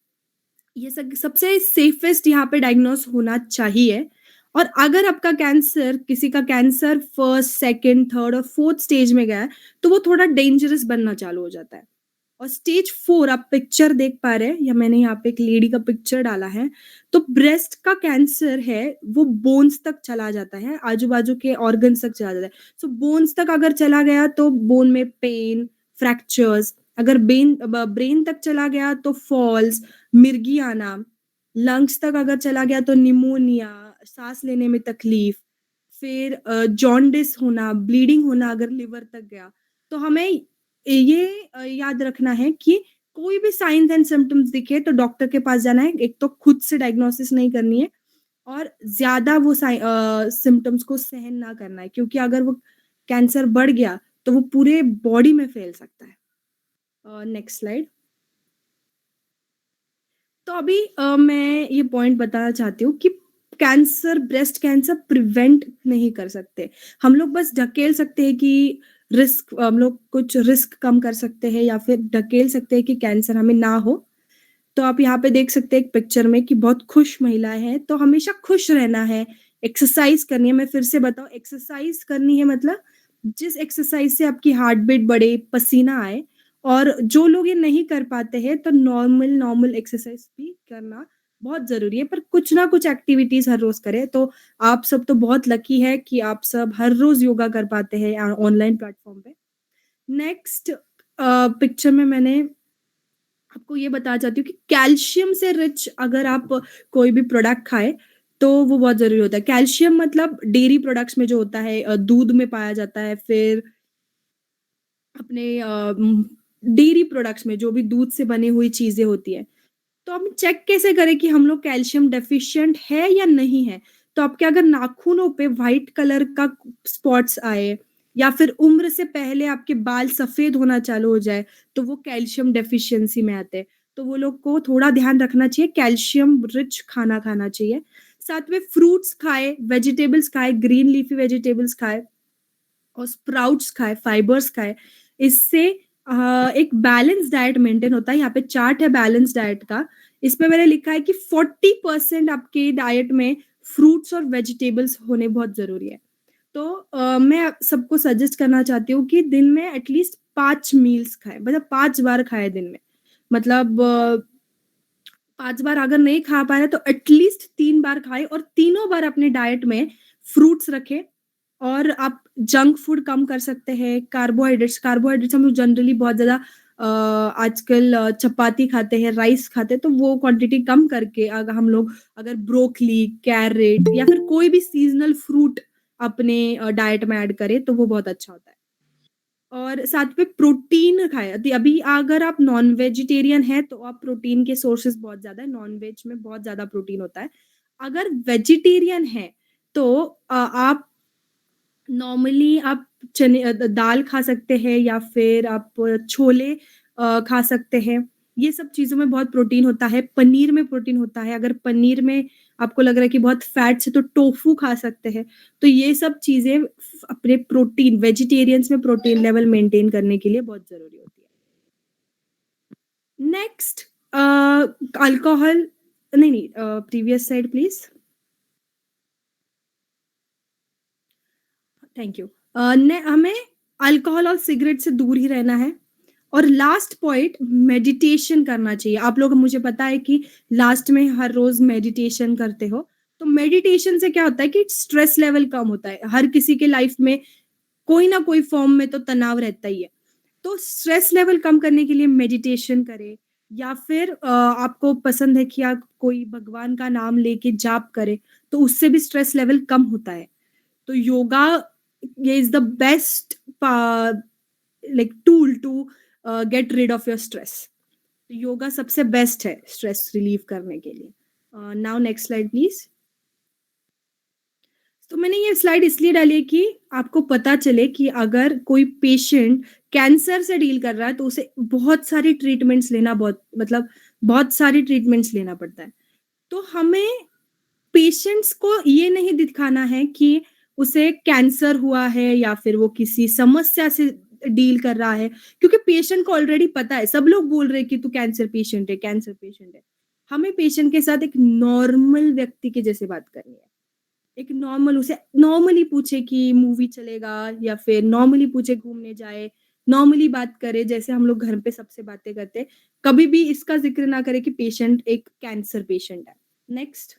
ये सबसे सेफेस्ट यहाँ पे डायग्नोस होना चाहिए। और अगर आपका कैंसर, किसी का कैंसर फर्स्ट, सेकंड, थर्ड और फोर्थ स्टेज में गया है, तो वो थोड़ा डेंजरस बनना चालू हो जाता है। और स्टेज 4 आप पिक्चर देख पा रहे हैं, या मैंने यहाँ पे एक लेडी का पिक्चर डाला है। तो ब्रेस्ट का कैंसर है वो बोन्स तक चला जाता है, आजू बाजू के ऑर्गन्स तक चला जाता है। सो बोन्स तक अगर चला गया तो बोन में पेन, फ्रैक्चर्स। अगर ब्रेन तक चला गया तो फॉल्स, मिर्गी आना। लंग्स तक अगर चला गया तो निमोनिया, सांस लेने में तकलीफ, फिर जॉन्डिस होना, ब्लीडिंग होना अगर लिवर तक गया। तो हमें ये याद रखना है कि कोई भी साइंस एंड सिम्टम्स दिखे तो डॉक्टर के पास जाना है। एक तो खुद से डायग्नोसिस नहीं करनी है, और ज्यादा वो सिम्टम्स को सहन ना करना है, क्योंकि अगर वो कैंसर बढ़ गया तो वो पूरे बॉडी में फैल सकता है। Next slide. तो अभी मैं ये पॉइंट बताना चाहती हूँ कि ब्रेस्ट कैंसर प्रिवेंट नहीं कर सकते। हम लोग बस ढकेल सकते हैं कि हम लोग कुछ रिस्क कम कर सकते हैं, या फिर ढकेल सकते हैं कि कैंसर हमें ना हो। तो आप यहाँ पे देख सकते हैं एक पिक्चर में कि बहुत खुश महिलाएं हैं। तो हमेशा खुश रहना है, एक्सरसाइज करनी है। मैं फिर से बताऊं, एक्सरसाइज करनी है मतलब जिस एक्सरसाइज से आपकी हार्ट बीट बढ़े, पसीना आए। और जो लोग ये नहीं कर पाते हैं तो नॉर्मल एक्सरसाइज भी करना बहुत जरूरी है, पर कुछ ना कुछ एक्टिविटीज हर रोज करें। तो आप सब तो बहुत लकी है कि आप सब हर रोज योगा कर पाते हैं ऑनलाइन प्लेटफॉर्म पे। नेक्स्ट पिक्चर में मैंने आपको ये बताना चाहती हूँ कि कैल्शियम से रिच अगर आप कोई भी प्रोडक्ट खाए तो वो बहुत जरूरी होता है। कैल्शियम मतलब डेयरी प्रोडक्ट्स में जो होता है, दूध में पाया जाता है, फिर अपने डेयरी प्रोडक्ट्स में जो भी दूध से बनी हुई चीजें होती है। तो हम चेक कैसे करें कि हम लोग कैल्शियम डेफिशिएंट है या नहीं है। तो आपके अगर नाखूनों पे व्हाइट कलर का स्पॉट्स आए, या फिर उम्र से पहले आपके बाल सफेद होना चालू हो जाए, तो वो कैल्शियम डेफिशिएंसी में आते हैं। तो वो लोग को थोड़ा ध्यान रखना चाहिए, कैल्शियम रिच खाना खाना चाहिए। साथ में फ्रूट्स खाए, वेजिटेबल्स खाए, ग्रीन लीफी वेजिटेबल्स खाए, और स्प्राउट्स खाए, फाइबर्स खाए। इससे एक बैलेंस डाइट मेंटेन होता है। यहाँ पे चार्ट है बैलेंस डाइट का। इसमें मैंने लिखा है कि 40% आपके डाइट में फ्रूट्स और वेजिटेबल्स होने बहुत ज़रूरी है। तो मैं आप सबको सजेस्ट करना चाहती हूँ कि दिन में एटलीस्ट 5 मील्स खाएँ, मतलब 5 बार खाएँ दिन में। मतलब 5 बार अगर नहीं खा पा रहे तो एटलीस्ट 3 बार खाएँ और तीनों बार अपने डाइट में फ्रूट्स रखें और आप जंक फूड कम कर सकते हैं। कार्बोहाइड्रेट्स हम लोग जनरली बहुत ज़्यादा आजकल चपाती खाते हैं, राइस खाते हैं, तो वो क्वांटिटी कम करके अगर हम लोग अगर ब्रोकली, कैरेट या फिर कोई भी सीज़नल फ्रूट अपने डाइट में ऐड करें तो वो बहुत अच्छा होता है। और साथ में प्रोटीन खाएँ। अभी अगर आप नॉन वेजिटेरियन हैं तो आप प्रोटीन के सोर्सेज़ बहुत ज़्यादा है, नॉन-वेज में बहुत ज़्यादा प्रोटीन होता है। अगर वेजिटेरियन हैं तो आप नॉर्मली आप दाल खा सकते हैं या फिर आप छोले खा सकते हैं। ये सब चीज़ों में बहुत प्रोटीन होता है, पनीर में प्रोटीन होता है। अगर पनीर में आपको लग रहा है कि बहुत फैट्स है तो टोफू खा सकते हैं। तो ये सब चीज़ें अपने प्रोटीन वेजिटेरियंस में प्रोटीन लेवल मेंटेन करने के लिए बहुत ज़रूरी होती है। नेक्स्ट अल्कोहल नहीं, previous slide please. Thank you. ने हमें अल्कोहल और सिगरेट से दूर ही रहना है और लास्ट पॉइंट मेडिटेशन करना चाहिए। आप लोग मुझे पता है कि लास्ट में हर रोज़ मेडिटेशन करते हो। तो मेडिटेशन से क्या होता है कि स्ट्रेस लेवल कम होता है। हर किसी के लाइफ में कोई ना कोई फॉर्म में तो तनाव रहता ही है। तो स्ट्रेस लेवल कम करने के लिए मेडिटेशन करें या फिर आपको पसंद है कि आप कोई भगवान का नाम लेके जाप करें, तो उससे भी स्ट्रेस लेवल कम होता है। तो योगा ये is the best like tool to get rid of your stress. Yoga सबसे बेस्ट है स्ट्रेस रिलीव करने के लिए। Now next slide please. तो मैंने ये स्लाइड इसलिए डाली है कि आपको पता चले कि अगर कोई पेशेंट कैंसर से डील कर रहा है तो उसे बहुत सारी ट्रीटमेंट्स लेना बहुत सारी ट्रीटमेंट्स लेना पड़ता है। तो हमें पेशेंट्स को ये नहीं दिखाना है कि उसे कैंसर हुआ है या फिर वो किसी समस्या से डील कर रहा है, क्योंकि पेशेंट को ऑलरेडी पता है। सब लोग बोल रहे हैं कि तू कैंसर पेशेंट है, कैंसर पेशेंट है। हमें पेशेंट के साथ एक नॉर्मल व्यक्ति के जैसे बात करनी है। एक नॉर्मल उसे नॉर्मली पूछे कि मूवी चलेगा या फिर नॉर्मली पूछे घूमने जाए, नॉर्मली बात करे जैसे हम लोग घर पे सबसे बातें करते हैं। कभी भी इसका ज़िक्र ना करें कि पेशेंट एक कैंसर पेशेंट है। नेक्स्ट।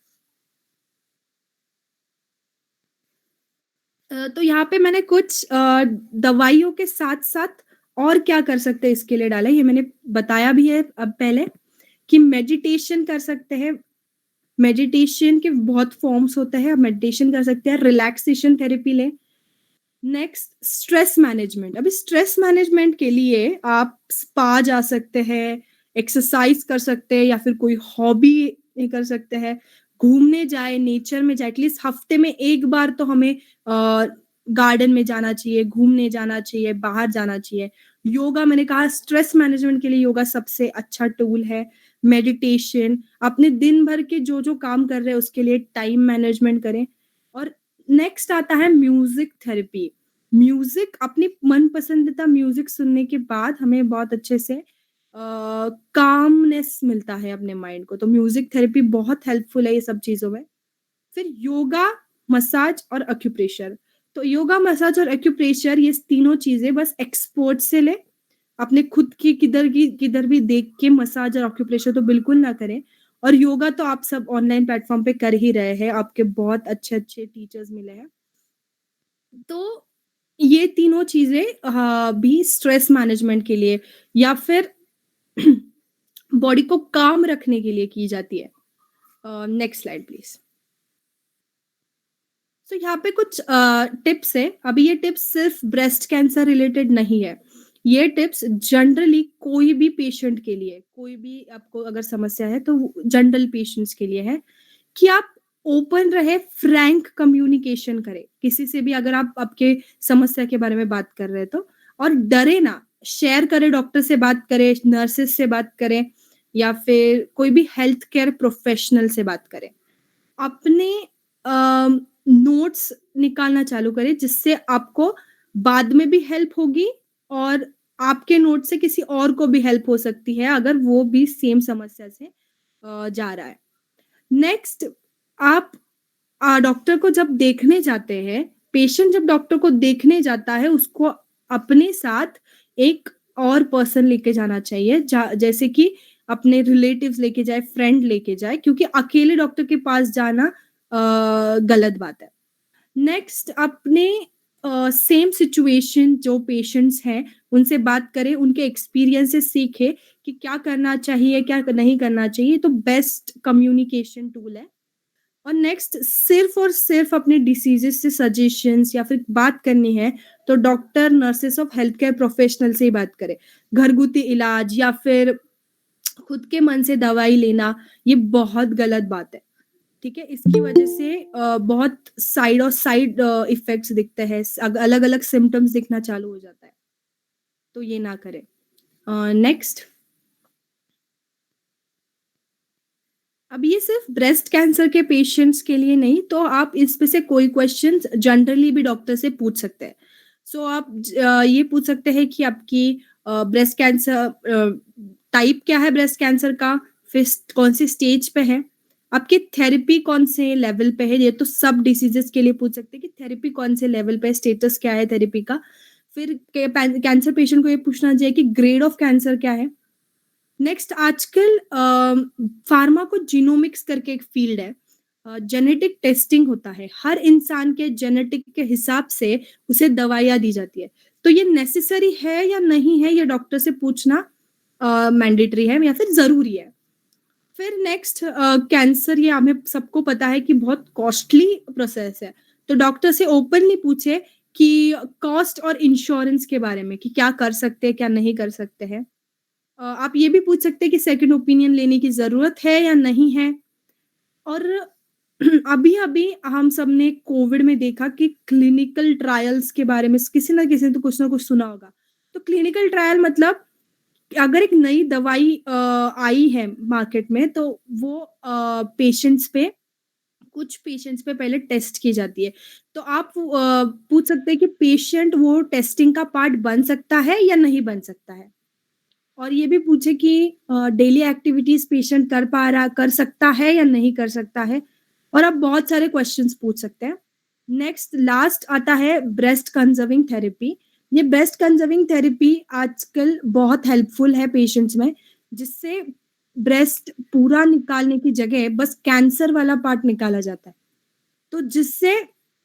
तो यहाँ पे मैंने कुछ दवाइयों के साथ-साथ और क्या कर सकते हैं इसके लिए डाला है, ये मैंने बताया भी है अब पहले कि मेडिटेशन कर सकते हैं। मेडिटेशन के बहुत फॉर्म्स होते हैं, आप मेडिटेशन कर सकते हैं, रिलैक्सेशन थेरेपी लें। Next stress management. अभी स्ट्रेस मैनेजमेंट के लिए आप स्पा जा सकते हैं, एक्सरसाइज कर सकते हैं या फिर कोई हॉबी कर सकते हैं, घूमने जाए, नेचर में जाए। एटलीस्ट हफ्ते में 1 बार तो हमें गार्डन में जाना चाहिए, घूमने जाना चाहिए, बाहर जाना चाहिए। योगा मैंने कहा स्ट्रेस मैनेजमेंट के लिए योगा सबसे अच्छा टूल है। मेडिटेशन, अपने दिन भर के जो-जो काम कर रहे हैं उसके लिए टाइम मैनेजमेंट करें। और नेक्स्ट आता है म्यूजिक थेरेपी। म्यूजिक अपनी मन पसंदीदा म्यूजिक सुनने के बाद हमें बहुत अच्छे से कामनेस मिलता है अपने माइंड को। तो म्यूजिक थेरेपी बहुत हेल्पफुल है ये सब चीज़ों में। फिर योगा, मसाज और एक्यूप्रेशर। तो योगा, मसाज और एक्यूप्रेशर ये तीनों चीज़ें बस एक्सपर्ट से लें। अपने खुद की किधर भी देख के मसाज और एक्यूप्रेशर तो बिल्कुल ना करें। और योगा तो आप सब ऑनलाइन प्लेटफ़ॉर्म पे कर ही रहे हैं, आपके बहुत अच्छे-अच्छे टीचर्स मिले हैं। तो ये तीनों चीज़ें भी स्ट्रेस मैनेजमेंट के लिए या फिर बॉडी को काम रखने के लिए की जाती है। Next slide please. तो यहाँ पे कुछ टिप्स है। अभी ये टिप्स सिर्फ ब्रेस्ट कैंसर रिलेटेड नहीं है। ये टिप्स जनरली कोई भी पेशेंट के लिए, कोई भी आपको अगर समस्या है तो जनरल पेशेंट्स के लिए है कि आप ओपन रहे, फ्रैंक कम्युनिकेशन करें। किसी से भी अगर आप आपके समस्या के बारे में बात कर रहे हैं तो, और डरे ना, शेयर करें, डॉक्टर से बात करें, नर्सेस से बात करें या फिर कोई भी हेल्थ केयर प्रोफेशनल से बात करें। अपने नोट्स निकालना चालू करें जिससे आपको बाद में भी हेल्प होगी और आपके नोट से किसी और को भी हेल्प हो सकती है अगर वो भी सेम समस्या से जा रहा है। नेक्स्ट, आप डॉक्टर को जब देखने जाते हैं, पेशेंट जब डॉक्टर को देखने जाता है, उसको अपने साथ एक और पर्सन लेके जाना चाहिए, जैसे कि अपने रिलेटिव्स लेके जाए, फ्रेंड लेके जाए, क्योंकि अकेले डॉक्टर के पास जाना गलत बात है। नेक्स्ट, अपने सेम सिचुएशन जो पेशेंट्स हैं, उनसे बात करें, उनके एक्सपीरियंस से सीखें कि क्या करना चाहिए, क्या नहीं करना चाहिए, तो बेस्ट कम्युनिकेशन टूल है। और नेक्स्ट, सिर्फ और सिर्फ अपने डिसीजेस से सजेशंस या फिर बात करनी है तो doctor, nurses of health care professional से ही बात करें। घरगुती इलाज या फिर खुद के मन से दवाई लेना, ये बहुत गलत बात है। ठीक है, इसकी वजह से बहुत साइड इफेक्ट्स दिखते हैं, अलग अलग सिम्टम्स दिखना चालू हो जाता है, तो ये ना करें। नेक्स्ट, अब ये सिर्फ ब्रेस्ट कैंसर के पेशेंट्स के लिए नहीं, तो आप इसमें से कोई क्वेश्चंस जनरली भी डॉक्टर से पूछ सकते हैं। सो आप ये पूछ सकते हैं कि आपकी ब्रेस्ट कैंसर टाइप क्या है, ब्रेस्ट कैंसर का, फिर कौन सी स्टेज पे है, आपकी थेरेपी कौन से लेवल पे है। ये तो सब डिसीजेस के लिए पूछ सकते हैं कि थेरेपी कौन से लेवल पे, स्टेटस क्या है थेरेपी का। फिर कैंसर पेशेंट को ये पूछना चाहिए कि ग्रेड ऑफ कैंसर क्या है। नेक्स्ट, आजकल फार्माकोजीनोमिक्स करके एक फील्ड है, जेनेटिक टेस्टिंग होता है, हर इंसान के जेनेटिक के हिसाब से उसे दवाइयाँ दी जाती है, तो ये नेसेसरी है या नहीं है, ये डॉक्टर से पूछना मैंडेटरी है या फिर जरूरी है। फिर नेक्स्ट, कैंसर, ये हमें सबको पता है कि बहुत कॉस्टली प्रोसेस है, तो डॉक्टर से ओपनली पूछे कि कॉस्ट और इंश्योरेंस के बारे में, कि क्या कर सकते हैं, क्या नहीं कर सकते हैं। आप ये भी पूछ सकते हैं कि सेकंड ओपिनियन लेने की ज़रूरत है या नहीं है। और अभी-अभी हम सबने कोविड में देखा कि क्लिनिकल ट्रायल्स के बारे में किसी न किसी ने तो कुछ ना कुछ सुना होगा। तो क्लिनिकल ट्रायल मतलब अगर एक नई दवाई आई है मार्केट में, तो वो कुछ पेशेंट्स पे पहले टेस्ट की जाती है। तो आप पूछ सकते हैं कि पेशेंट वो टेस्टिंग का पार्ट बन सकता है या नहीं बन सकता है। और ये भी पूछे कि डेली एक्टिविटीज पेशेंट कर सकता है या नहीं कर सकता है। और आप बहुत सारे क्वेश्चंस पूछ सकते हैं। नेक्स्ट, लास्ट आता है ब्रेस्ट कंजर्विंग थेरेपी। ये ब्रेस्ट कंजर्विंग थेरेपी आजकल बहुत हेल्पफुल है पेशेंट्स में, जिससे ब्रेस्ट पूरा निकालने की जगह बस कैंसर वाला पार्ट निकाला जाता है, तो जिससे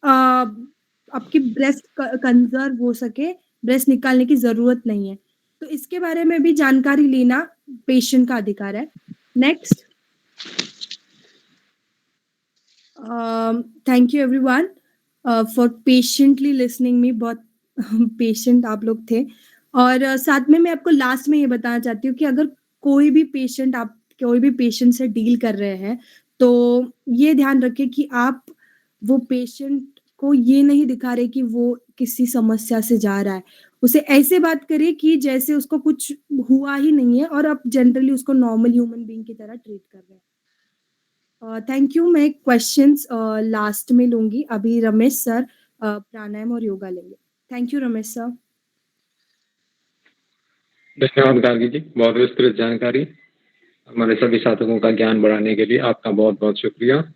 आपकी ब्रेस्ट कंजर्व हो सके, ब्रेस्ट निकालने की जरूरत नहीं है। तो इसके बारे में भी जानकारी लेना पेशेंट का अधिकार है। Next, thank you everyone for patiently listening me. बहुत पेशेंट आप लोग थे। और साथ में मैं आपको लास्ट में ये बताना चाहती हूँ कि अगर कोई भी पेशेंट से डील कर रहे हैं, तो ये ध्यान रखें कि आप वो पेशेंट को ये नहीं दिखा रहे कि वो किसी समस्या से जा रहा है। उसे ऐसे बात करिए कि जैसे उसको कुछ हुआ ही नहीं है और आप जनरली उसको नॉर्मल ह्यूमन बीइंग की तरह ट्रीट कर रहे हैं। Thank you. मैं क्वेश्चंस लास्ट में लूंगी। अभी रमेश सर प्राणायाम और योगा लेंगे। Thank you Ramesh sir. धन्यवाद गार्गी जी, बहुत विस्तृत जानकारी। हमारे सभी साधकों का ज्ञान बढ़ाने के लिए आपका बहुत बहुत शुक्रिया।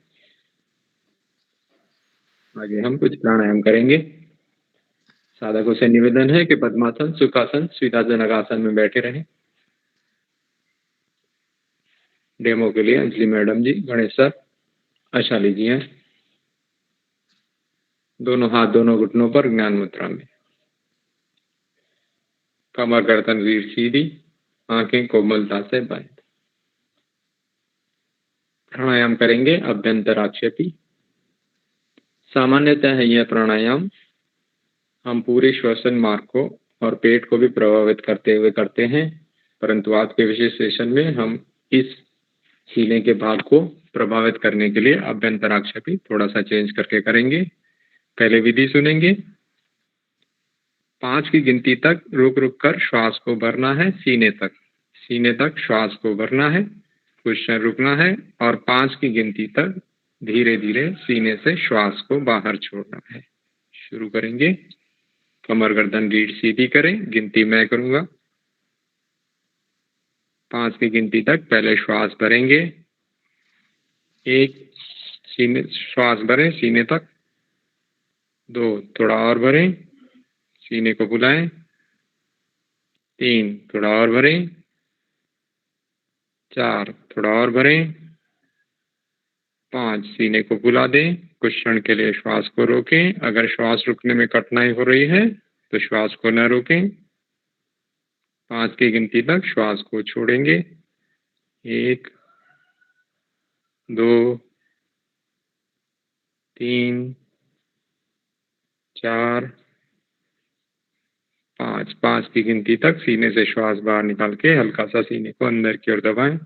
आगे हम कुछ प्राणायाम करेंगे। साधकों से निवेदन है कि पद्मासन, सुखासन, सुविधाजनक आसन में बैठे रहें। डेमो के लिए अंजलि मैडम जी, गणेश सर, अशाली जी हैं। दोनों हाथ दोनों घुटनों पर ज्ञान मुद्रा में। कमर गर्दन रीढ़ सीधी, आंखें कोमलता से बंद। प्राणायाम करेंगे अभ्यंतराक्षेपी। सामान्यतः यह प्राणायाम हम पूरे श्वसन मार्ग को और पेट को भी प्रभावित करते हुए करते हैं, परंतु आज के विशेष सेशन में हम इस सीने के भाग को प्रभावित करने के लिए अभ्यंतराक्षेपी थोड़ा सा चेंज करके करेंगे। पहले विधि सुनेंगे। 5 की गिनती तक रुक रुक कर श्वास को भरना है, सीने तक श्वास को भरना है, कुछ क्षण रुकना है और 5 की गिनती तक धीरे धीरे सीने से श्वास को बाहर छोड़ना है। शुरू करेंगे। कमर गर्दन रीढ़ सीधी करें। गिनती मैं करूंगा, 5 की गिनती तक पहले श्वास भरेंगे। 1, सीने श्वास भरें सीने तक। 2, थोड़ा और भरें, सीने को फुलाएं। 3, थोड़ा और भरें। 4, थोड़ा और भरें। 5, सीने को फुला दें। कुछ क्षण के लिए श्वास को रोकें। अगर श्वास रुकने में कठिनाई हो रही है तो श्वास को न रोकें। 5 की गिनती तक श्वास को छोड़ेंगे। 1, 2, 3, 4, 5। 5 की गिनती तक सीने से श्वास बाहर निकाल के हल्का सा सीने को अंदर की ओर दबाएं।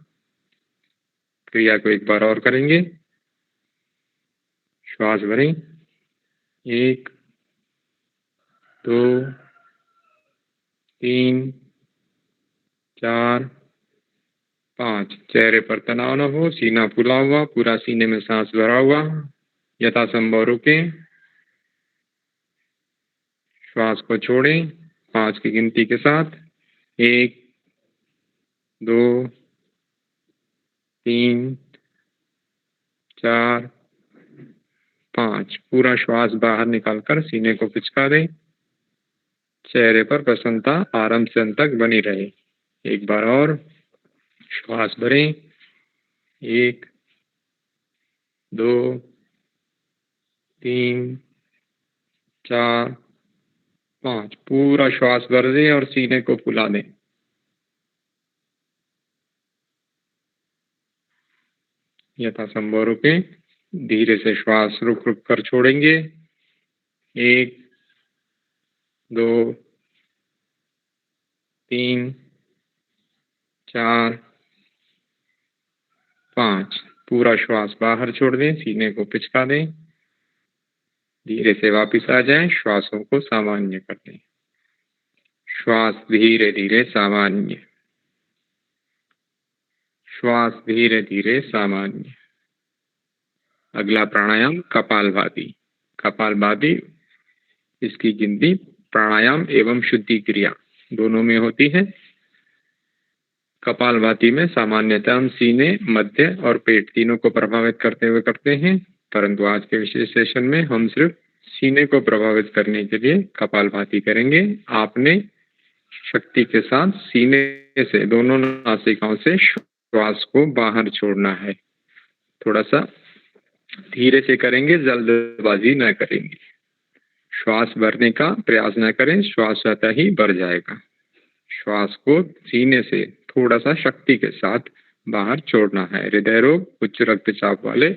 क्रिया को एक बार और करेंगे। श्वास भरें। 1, 2, 3, 4, 5। चेहरे पर तनाव न हो, सीना फुला हुआ, पूरा सीने में सांस भरा हुआ। यथासंभव रुकें। श्वास को छोड़ें 5 की गिनती के साथ। 1, 2, 3, 4, 5। पूरा श्वास बाहर निकालकर सीने को पिचका दें। चेहरे पर प्रसन्नता आरंभ से अंत तक बनी रहे। एक बार और श्वास भरें। 1, 2, 3, 4, 5। पूरा श्वास भर दें और सीने को फुला दें। यथासंभव रुकें। धीरे से श्वास रुक रुक कर छोड़ेंगे। 1, 2, 3, 4, 5। पूरा श्वास बाहर छोड़ दें, सीने को पिचका दें। धीरे से वापस आ जाएं, श्वासों को सामान्य कर दें। श्वास धीरे धीरे सामान्य, श्वास धीरे धीरे सामान्य। अगला प्राणायाम कपालभाति। कपालभाति, इसकी गिनती प्राणायाम एवं शुद्धि क्रिया दोनों में होती है। कपालभाति में सामान्यतः हम सीने, मध्य और पेट तीनों को प्रभावित करते हुए करते हैं, परंतु आज के विशेष सेशन में हम सिर्फ सीने को प्रभावित करने के लिए कपालभाति करेंगे। आपने शक्ति के साथ सीने से, दोनों नासिकाओं से श्वास को बाहर छोड़ना है। थोड़ा सा धीरे से करेंगे, जल्दबाजी न करेंगे। श्वास भरने का प्रयास न करें, श्वास स्वतः ही भर जाएगा। श्वास को सीने से थोड़ा सा शक्ति के साथ बाहर छोड़ना है। हृदय रोग, उच्च रक्तचाप वाले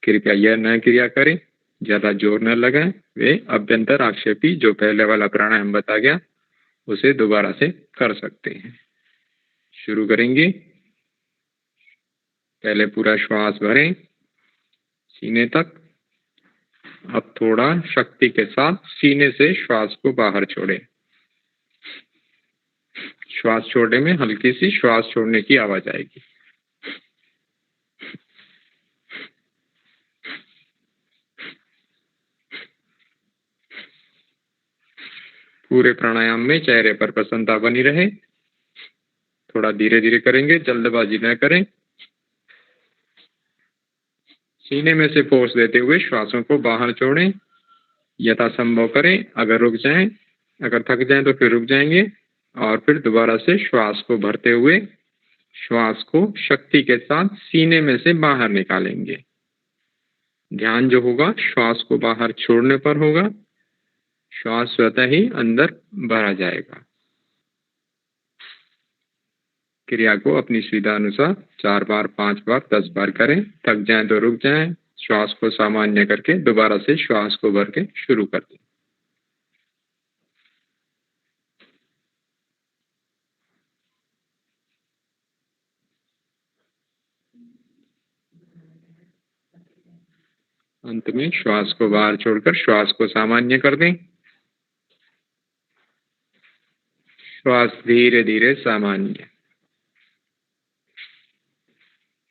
कृपया यह न क्रिया करें, ज्यादा जोर न लगाएं। वे अभ्यंतर आक्षेपी जो पहले वाला प्राणायाम बता गया उसे दोबारा से कर सकते हैं। शुरू करेंगे। पहले पूरा श्वास भरें सीने तक। अब थोड़ा शक्ति के साथ सीने से श्वास को बाहर छोड़ें। श्वास छोड़ने में हल्की सी श्वास छोड़ने की आवाज आएगी। पूरे प्राणायाम में चेहरे पर प्रसन्नता बनी रहे। थोड़ा धीरे धीरे करेंगे, जल्दबाजी न करें। सीने में से फोर्स देते हुए श्वासों को बाहर छोड़ें। यथासंभव करें। अगर रुक जाएं, अगर थक जाएं तो फिर रुक जाएंगे और फिर दोबारा से श्वास को भरते हुए श्वास को शक्ति के साथ सीने में से बाहर निकालेंगे। ध्यान जो होगा श्वास को बाहर छोड़ने पर होगा। श्वास स्वतः ही अंदर भरा जाएगा। क्रिया को अपनी सुविधा अनुसार 4 बार, 5 बार, 10 बार करें। थक जाएं तो रुक जाएं। श्वास को सामान्य करके दोबारा से श्वास को भर के शुरू कर दें। अंत में श्वास को बाहर छोड़कर श्वास को सामान्य कर दें। श्वास धीरे धीरे सामान्य,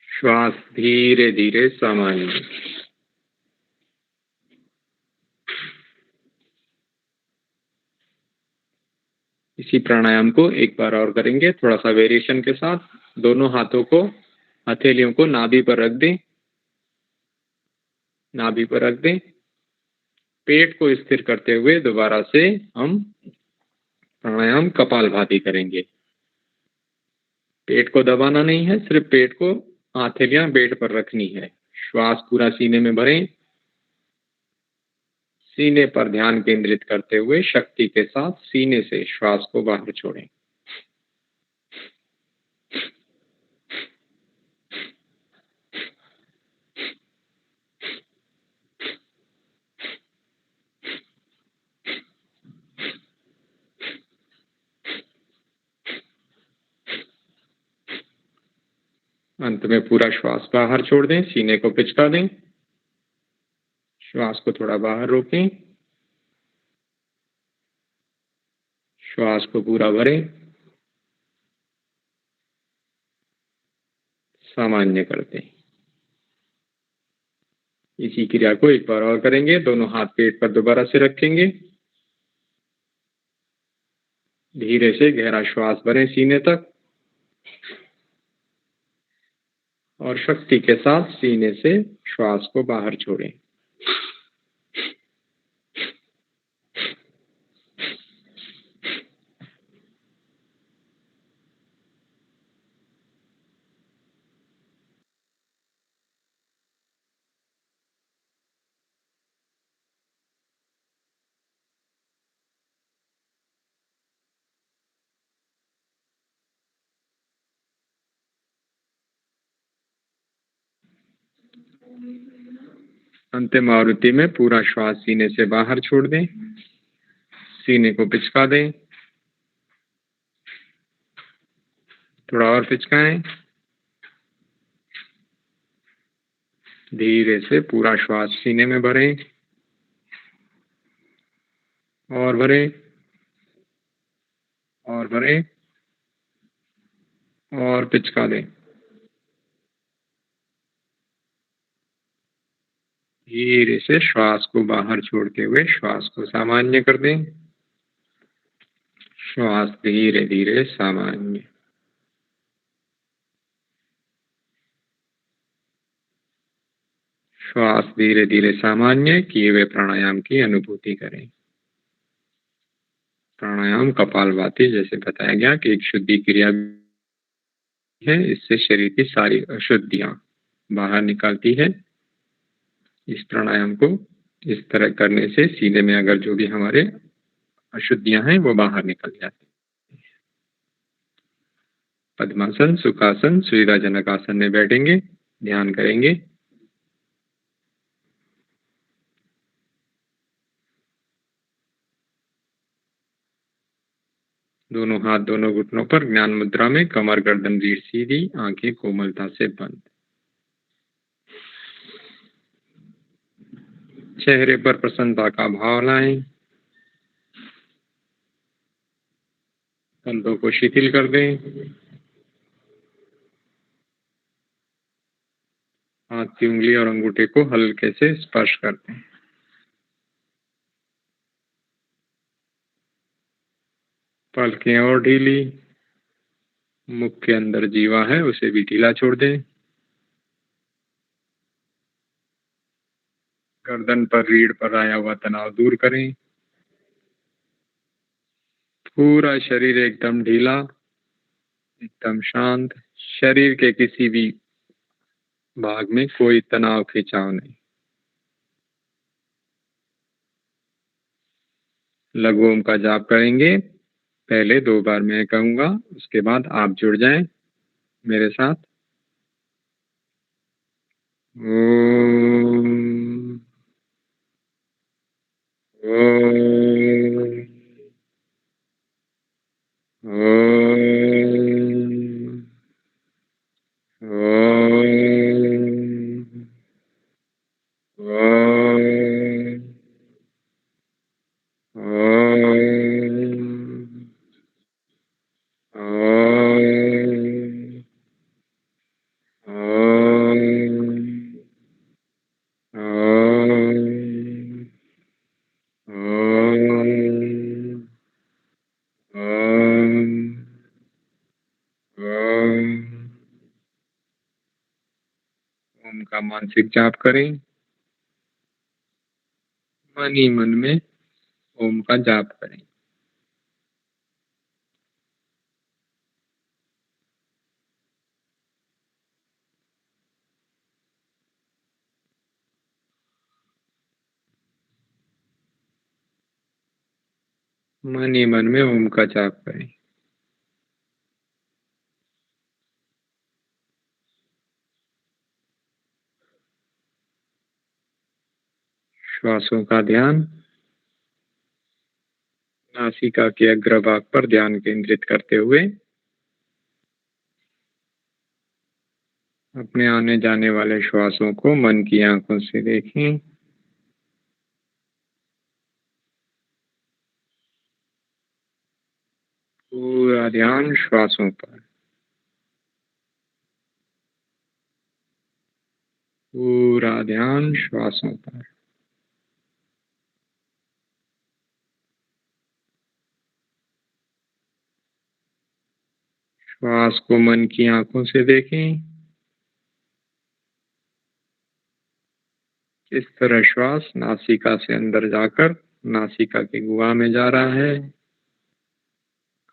श्वास धीरे धीरे सामान्य। इसी प्राणायाम को एक बार और करेंगे, थोड़ा सा वेरिएशन के साथ। दोनों हाथों को, हथेलियों को नाभि पर रख दें, नाभि पर रख दें। पेट को स्थिर करते हुए दोबारा से हम प्राणायाम कपालभाति करेंगे। पेट को दबाना नहीं है, सिर्फ पेट को, हथेलियां पेट पर रखनी है। श्वास पूरा सीने में भरें। सीने पर ध्यान केंद्रित करते हुए शक्ति के साथ सीने से श्वास को बाहर छोड़ें। अंत में पूरा श्वास बाहर छोड़ दें, सीने को पिचका दें। श्वास को थोड़ा बाहर रोकें। श्वास को पूरा भरें। सामान्य कर दें। इसी क्रिया को एक बार और करेंगे। दोनों हाथ पेट पर दोबारा से रखेंगे। धीरे से गहरा श्वास भरें सीने तक और शक्ति के साथ सीने से श्वास को बाहर छोड़ें। अंतिम आवृत्ति में पूरा श्वास सीने से बाहर छोड़ दें। सीने को पिचका दें। थोड़ा और पिचकाएं। धीरे से पूरा श्वास सीने में भरें और भरें और भरें और पिचका दें। धीरे से श्वास को बाहर छोड़ते हुए श्वास को सामान्य कर दें। श्वास धीरे धीरे सामान्य। श्वास धीरे धीरे सामान्य किए हुए प्राणायाम की अनुभूति करें। प्राणायाम कपालभाति जैसे बताया गया कि एक शुद्धि क्रिया है। इससे शरीर की सारी अशुद्धियां बाहर निकलती है। इस प्राणायाम को इस तरह करने से सीने में अगर जो भी हमारे अशुद्धियां हैं वो बाहर निकल जाती हैं। पद्मासन, सुखासन, सुविधाजनक आसन में बैठेंगे, ध्यान करेंगे। दोनों हाथ दोनों घुटनों पर ज्ञान मुद्रा में, कमर गर्दन रीढ़ सीधी, आंखें कोमलता से बंद। चेहरे पर प्रसन्नता का भाव लाएं। कंधों को शिथिल कर दें। हाथ की उंगली और अंगूठे को हल्के से स्पर्श करते हैं। पलकें और ढीली। मुख के अंदर जीवा है उसे भी ढीला छोड़ दें। गर्दन पर रीढ़ पर आया हुआ तनाव दूर करें। पूरा शरीर एकदम ढीला, एकदम शांत। शरीर के किसी भी भाग में कोई तनाव खिंचाव नहीं। लघु ओम का जाप करेंगे। पहले 2 बार मैं कहूंगा, उसके बाद आप जुड़ जाएं मेरे साथ। ओम ओम का मानसिक जाप करें। मन ही मन में ओम का जाप करें। मन ही मन में ओम का जाप करें। श्वासों का ध्यान नासिका के अग्रभाग पर ध्यान केंद्रित करते हुए अपने आने जाने वाले श्वासों को मन की आंखों से देखें। पूरा ध्यान श्वासों पर, पूरा ध्यान श्वासों पर। श्वास को मन की आंखों से देखें। किस तरह श्वास नासिका से अंदर जाकर नासिका की गुहा में जा रहा है,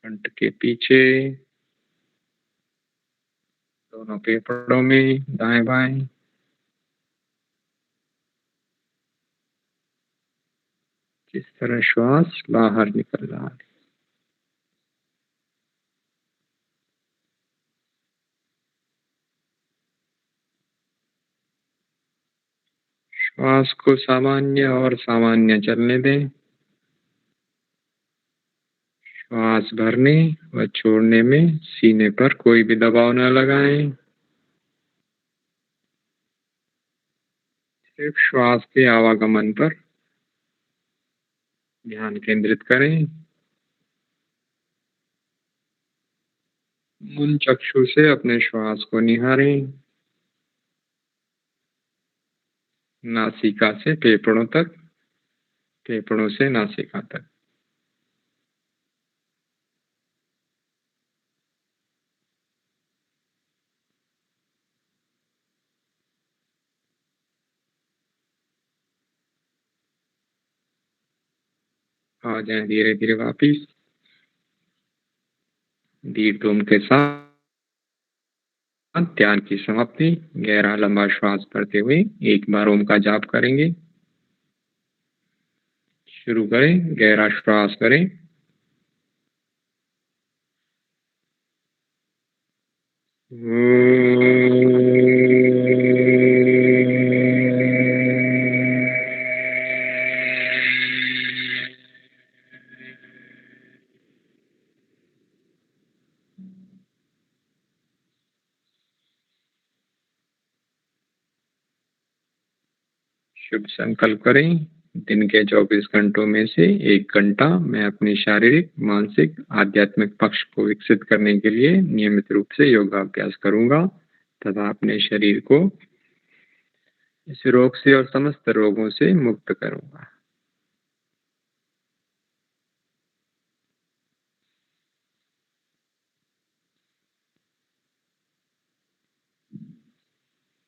कंठ के पीछे, दोनों फेफड़ों में, दाएं बाएं। किस तरह श्वास बाहर निकल रहा है। श्वास को सामान्य और सामान्य चलने दें। श्वास भरने व छोड़ने में सीने पर कोई भी दबाव न लगाएं। सिर्फ श्वास के आवागमन पर ध्यान केंद्रित करें। मुन चक्षु से अपने श्वास को निहारें। नासिका से फेफड़ों तक, फेफड़ों से नासिका तक। आ जाएं धीरे धीरे वापिस। दीर्घ ओम के साथ ध्यान की समाप्ति। गहरा लंबा श्वास भरते हुए एक बार ओम का जाप करेंगे। शुरू करें। गहरा श्वास करें। शुभ संकल्प करें। दिन के 24 घंटों में से 1 घंटा मैं अपनी शारीरिक, मानसिक, आध्यात्मिक पक्ष को विकसित करने के लिए नियमित रूप से योगाभ्यास करूंगा तथा अपने शरीर को इस रोग से और समस्त रोगों से मुक्त करूंगा।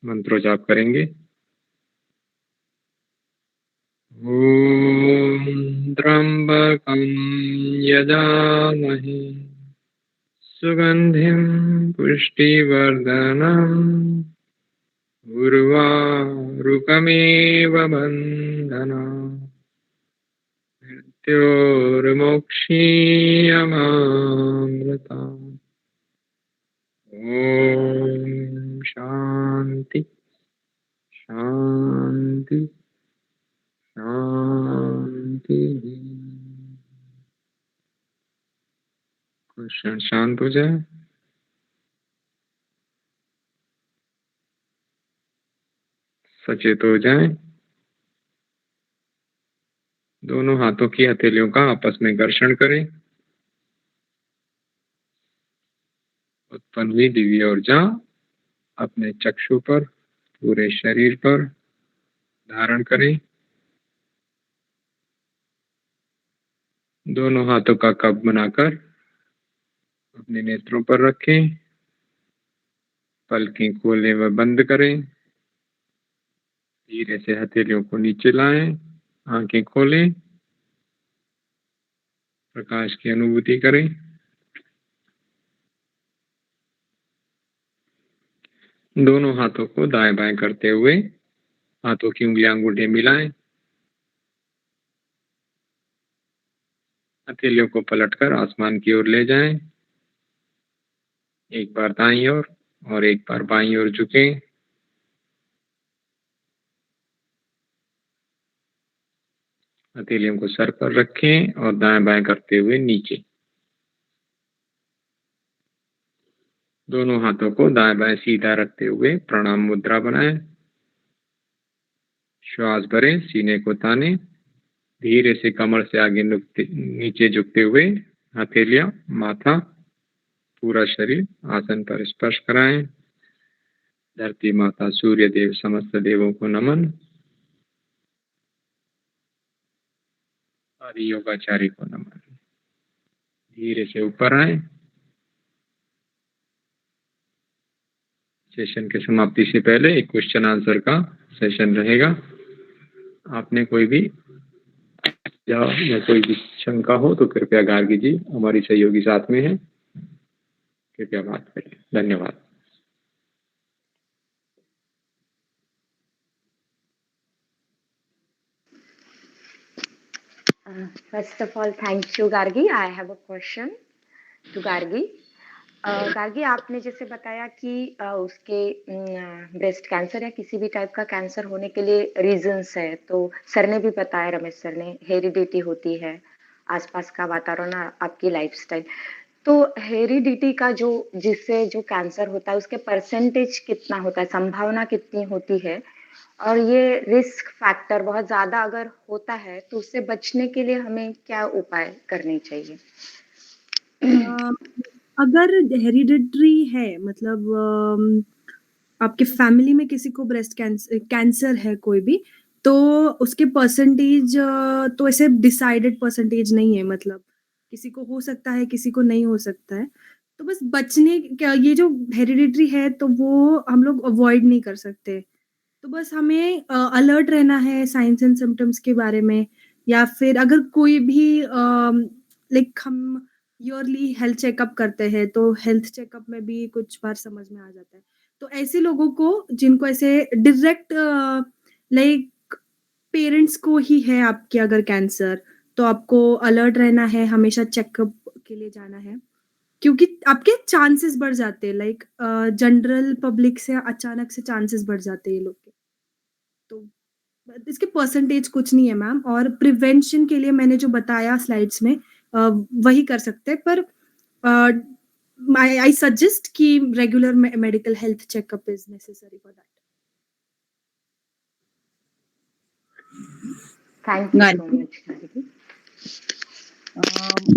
मंत्रोच्चार करेंगे। ॐ त्र्यम्बकं यजामहे सुगन्धिं पुष्टिवर्धनम् उर्वारुकमेव बन्धनात् मृत्योर्मोक्षीयमामृतात्। ॐ शान्ति शान्ति शांति। कुछ क्षण शांत हो जाए। सचेत हो जाए। दोनों हाथों की हथेलियों का आपस में घर्षण करें। उत्पन्न हुई दिव्य ऊर्जा अपने चक्षु पर, पूरे शरीर पर धारण करें। दोनों हाथों का कप बनाकर अपने नेत्रों पर रखें। पलकें खोलें व बंद करें। धीरे से हथेलियों को नीचे लाएं, आंखें खोलें, प्रकाश की अनुभूति करें। दोनों हाथों को दाएं बाएं करते हुए हाथों की उंगलियां अंगूठे मिलाएं। हथेलियों को पलटकर आसमान की ओर ले जाएं। एक बार दाईं ओर और एक बार बाईं ओर झुकें। हथेलियों को सर पर रखें और दाएं बाएं करते हुए नीचे। दोनों हाथों को दाएं बाएं सीधा रखते हुए प्रणाम मुद्रा बनाएं। श्वास भरें, सीने को ताने, धीरे से कमर से आगे नीचे झुकते हुए हथेलियां, माथा, पूरा शरीर आसन पर स्पर्श कराएं। धरती माता, सूर्य देव, समस्त देवों को नमन। आदि योगाचार्य को नमन। धीरे से ऊपर आए। सेशन के समाप्ति से पहले एक क्वेश्चन आंसर का सेशन रहेगा। आपने कोई भी या कोई भी शंका हो तो कृपया गार्गी जी, हमारी सहयोगी साथ में है, कृपया बात करें। धन्यवाद। First of all, thank you, Gargi. I have a question to Gargi. Gargi, आपने जैसे बताया कि उसके ब्रेस्ट कैंसर या किसी भी टाइप का कैंसर होने के लिए रीजंस है, तो सर ने भी बताया, रमेश सर ने, हेरिडिटी होती है, आसपास का वातावरण, आपकी लाइफस्टाइल। तो हेरिडिटी का जो जिससे जो कैंसर होता है उसके परसेंटेज कितना होता है, संभावना कितनी होती है, और ये रिस्क फैक्टर बहुत ज्यादा अगर होता है तो उससे बचने के लिए हमें क्या उपाय करने चाहिए? अगर हेरिडिटरी है, मतलब आपके फैमिली में किसी को ब्रेस्ट कैंसर है कोई भी, तो उसके परसेंटेज तो ऐसे डिसाइडेड परसेंटेज नहीं है, मतलब किसी को हो सकता है, किसी को नहीं हो सकता है। तो बस बचने क्या, ये जो हेरिडिटरी है तो वो हम लोग अवॉइड नहीं कर सकते। तो बस हमें अलर्ट रहना है साइंस एंड सिम्टम्स के बारे में, या फिर अगर कोई भी लाइक हम ईयरली हेल्थ चेकअप करते हैं तो हेल्थ चेकअप में भी कुछ बार समझ में आ जाता है। तो ऐसे लोगों को जिनको ऐसे डायरेक्ट लाइक पेरेंट्स को ही है आपके अगर कैंसर, तो आपको अलर्ट रहना है, हमेशा चेकअप के लिए जाना है, क्योंकि आपके चांसेस बढ़ जाते हैं, लाइक जनरल पब्लिक से अचानक से चांसेस बढ़ जाते हैं ये लोग के। तो इसके परसेंटेज कुछ नहीं है मैम, और प्रिवेंशन के लिए मैंने जो बताया स्लाइड्स में वही कर सकते हैं, पर आई सजेस्ट कि regular medical health checkup is necessary for that. Thank you so much.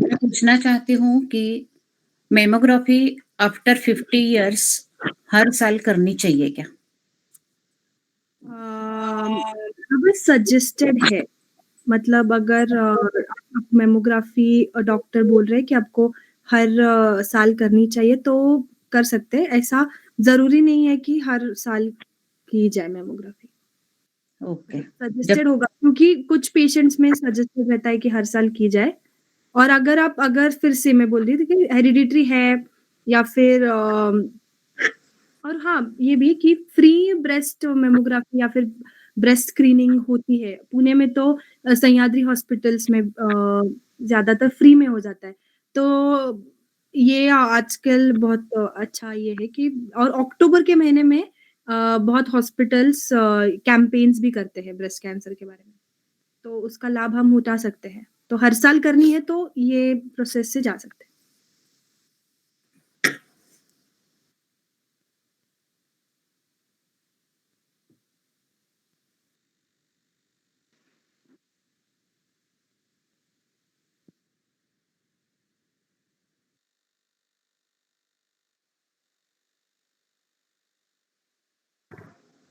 मैं पूछना चाहती हूँ कि मेमोग्राफी आफ्टर 50 इयर्स हर साल करनी चाहिए क्या? सजेस्टेड है, मतलब अगर आप मेमोग्राफी डॉक्टर बोल रहे हैं कि आपको हर साल करनी चाहिए तो कर सकते हैं। ऐसा जरूरी नहीं है कि हर साल की जाए मेमोग्राफी। ओके, सजेस्टेड होगा, क्योंकि कुछ पेशेंट्स में सजेस्टेड रहता है कि हर साल की जाए। और अगर फिर से मैं बोल रही थी कि हेरिडिटरी है या फिर और हाँ, ये भी कि फ्री ब्रेस्ट मेमोग्राफी या फिर ब्रेस्ट स्क्रीनिंग होती है पुणे में, तो सह्याद्री हॉस्पिटल्स में ज्यादातर फ्री में हो जाता है। तो ये आजकल बहुत अच्छा ये है कि, और अक्टूबर के महीने में बहुत हॉस्पिटल्स कैंपेन्स भी करते हैं ब्रेस्ट कैंसर के बारे में, तो उसका लाभ हम उठा सकते हैं। तो हर साल करनी है तो ये प्रोसेस से जा सकते हैं।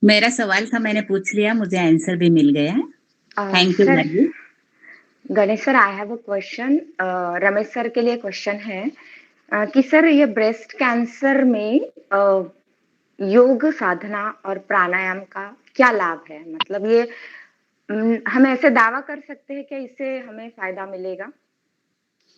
मेरा सवाल था, मैंने पूछ लिया, मुझे आंसर भी मिल गया है। Thank you Gargi. Ganesh sir, I have a question. Ramesh sir के लिए क्वेश्चन है कि सर ये ब्रेस्ट कैंसर में योग साधना और प्राणायाम का क्या लाभ है? मतलब ये हम ऐसे दावा कर सकते हैं कि इससे हमें फ़ायदा मिलेगा?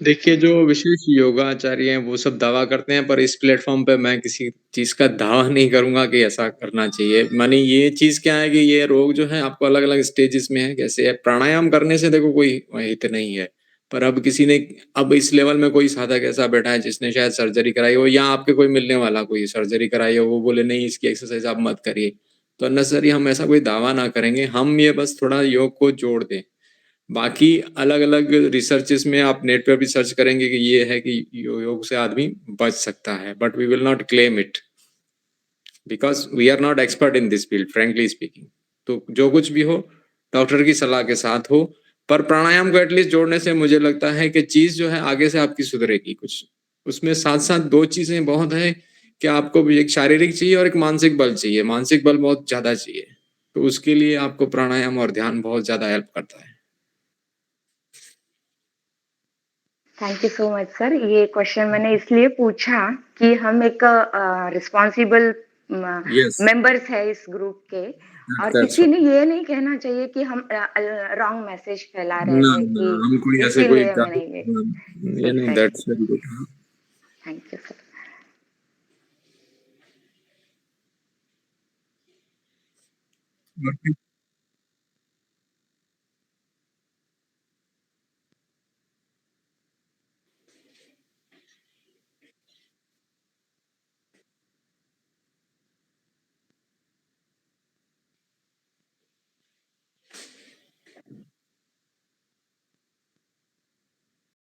देखिए, जो विशेष योगाचार्य हैं, वो सब दावा करते हैं, पर इस प्लेटफ़ॉर्म पे मैं किसी चीज़ का दावा नहीं करूँगा कि ऐसा करना चाहिए। माने ये चीज़ क्या है कि ये रोग जो है आपको अलग-अलग स्टेजेस में है, कैसे है, प्राणायाम करने से देखो कोई हित नहीं है। पर अब किसी ने अब इस लेवल में कोई साधक ऐसा बैठा है जिसने शायद सर्जरी कराई हो या आपके कोई मिलने वाला कोई सर्जरी कराई हो, वो बोले नहीं इसकी एक्सरसाइज़ आप मत करिए। तो अननेसेसरी हम ऐसा कोई दावा ना करेंगे, हम ये बस थोड़ा योग को जोड़ दें। बाकी अलग-अलग रिसर्चेस में आप नेट पे भी सर्च करेंगे कि ये है कि योग से आदमी बच सकता है, but we will not claim it because we are not expert in this field frankly speaking. तो जो कुछ भी हो, डॉक्टर की सलाह के साथ हो, पर प्राणायाम को एटलीस्ट जोड़ने से मुझे लगता है कि चीज़ जो है आगे से आपकी सुधरेगी कुछ। उसमें साथ-साथ 2 चीज़ें बहुत हैं कि आपको भी एक शारीरिक चाहिए और एक मानसिक बल चाहिए। मानसिक बल बहुत ज़्यादा चाहिए, तो उसके लिए आपको प्राणायाम और ध्यान बहुत ज़्यादा हेल्प करता है। Thank you so much sir. ये क्वेश्चन मैंने इसलिए पूछा कि हम एक रिस्पॉन्सिबल यस। मेंबर्स है इस ग्रुप के और दैट्स किसी ने ये नहीं कहना चाहिए कि हम रॉन्ग मैसेज फैला रहे ना, हैं ना, कि हम कोई ऐसे कोई इसीलिए मैंने ये ये नहीं exactly that's very good. Thank you sir. और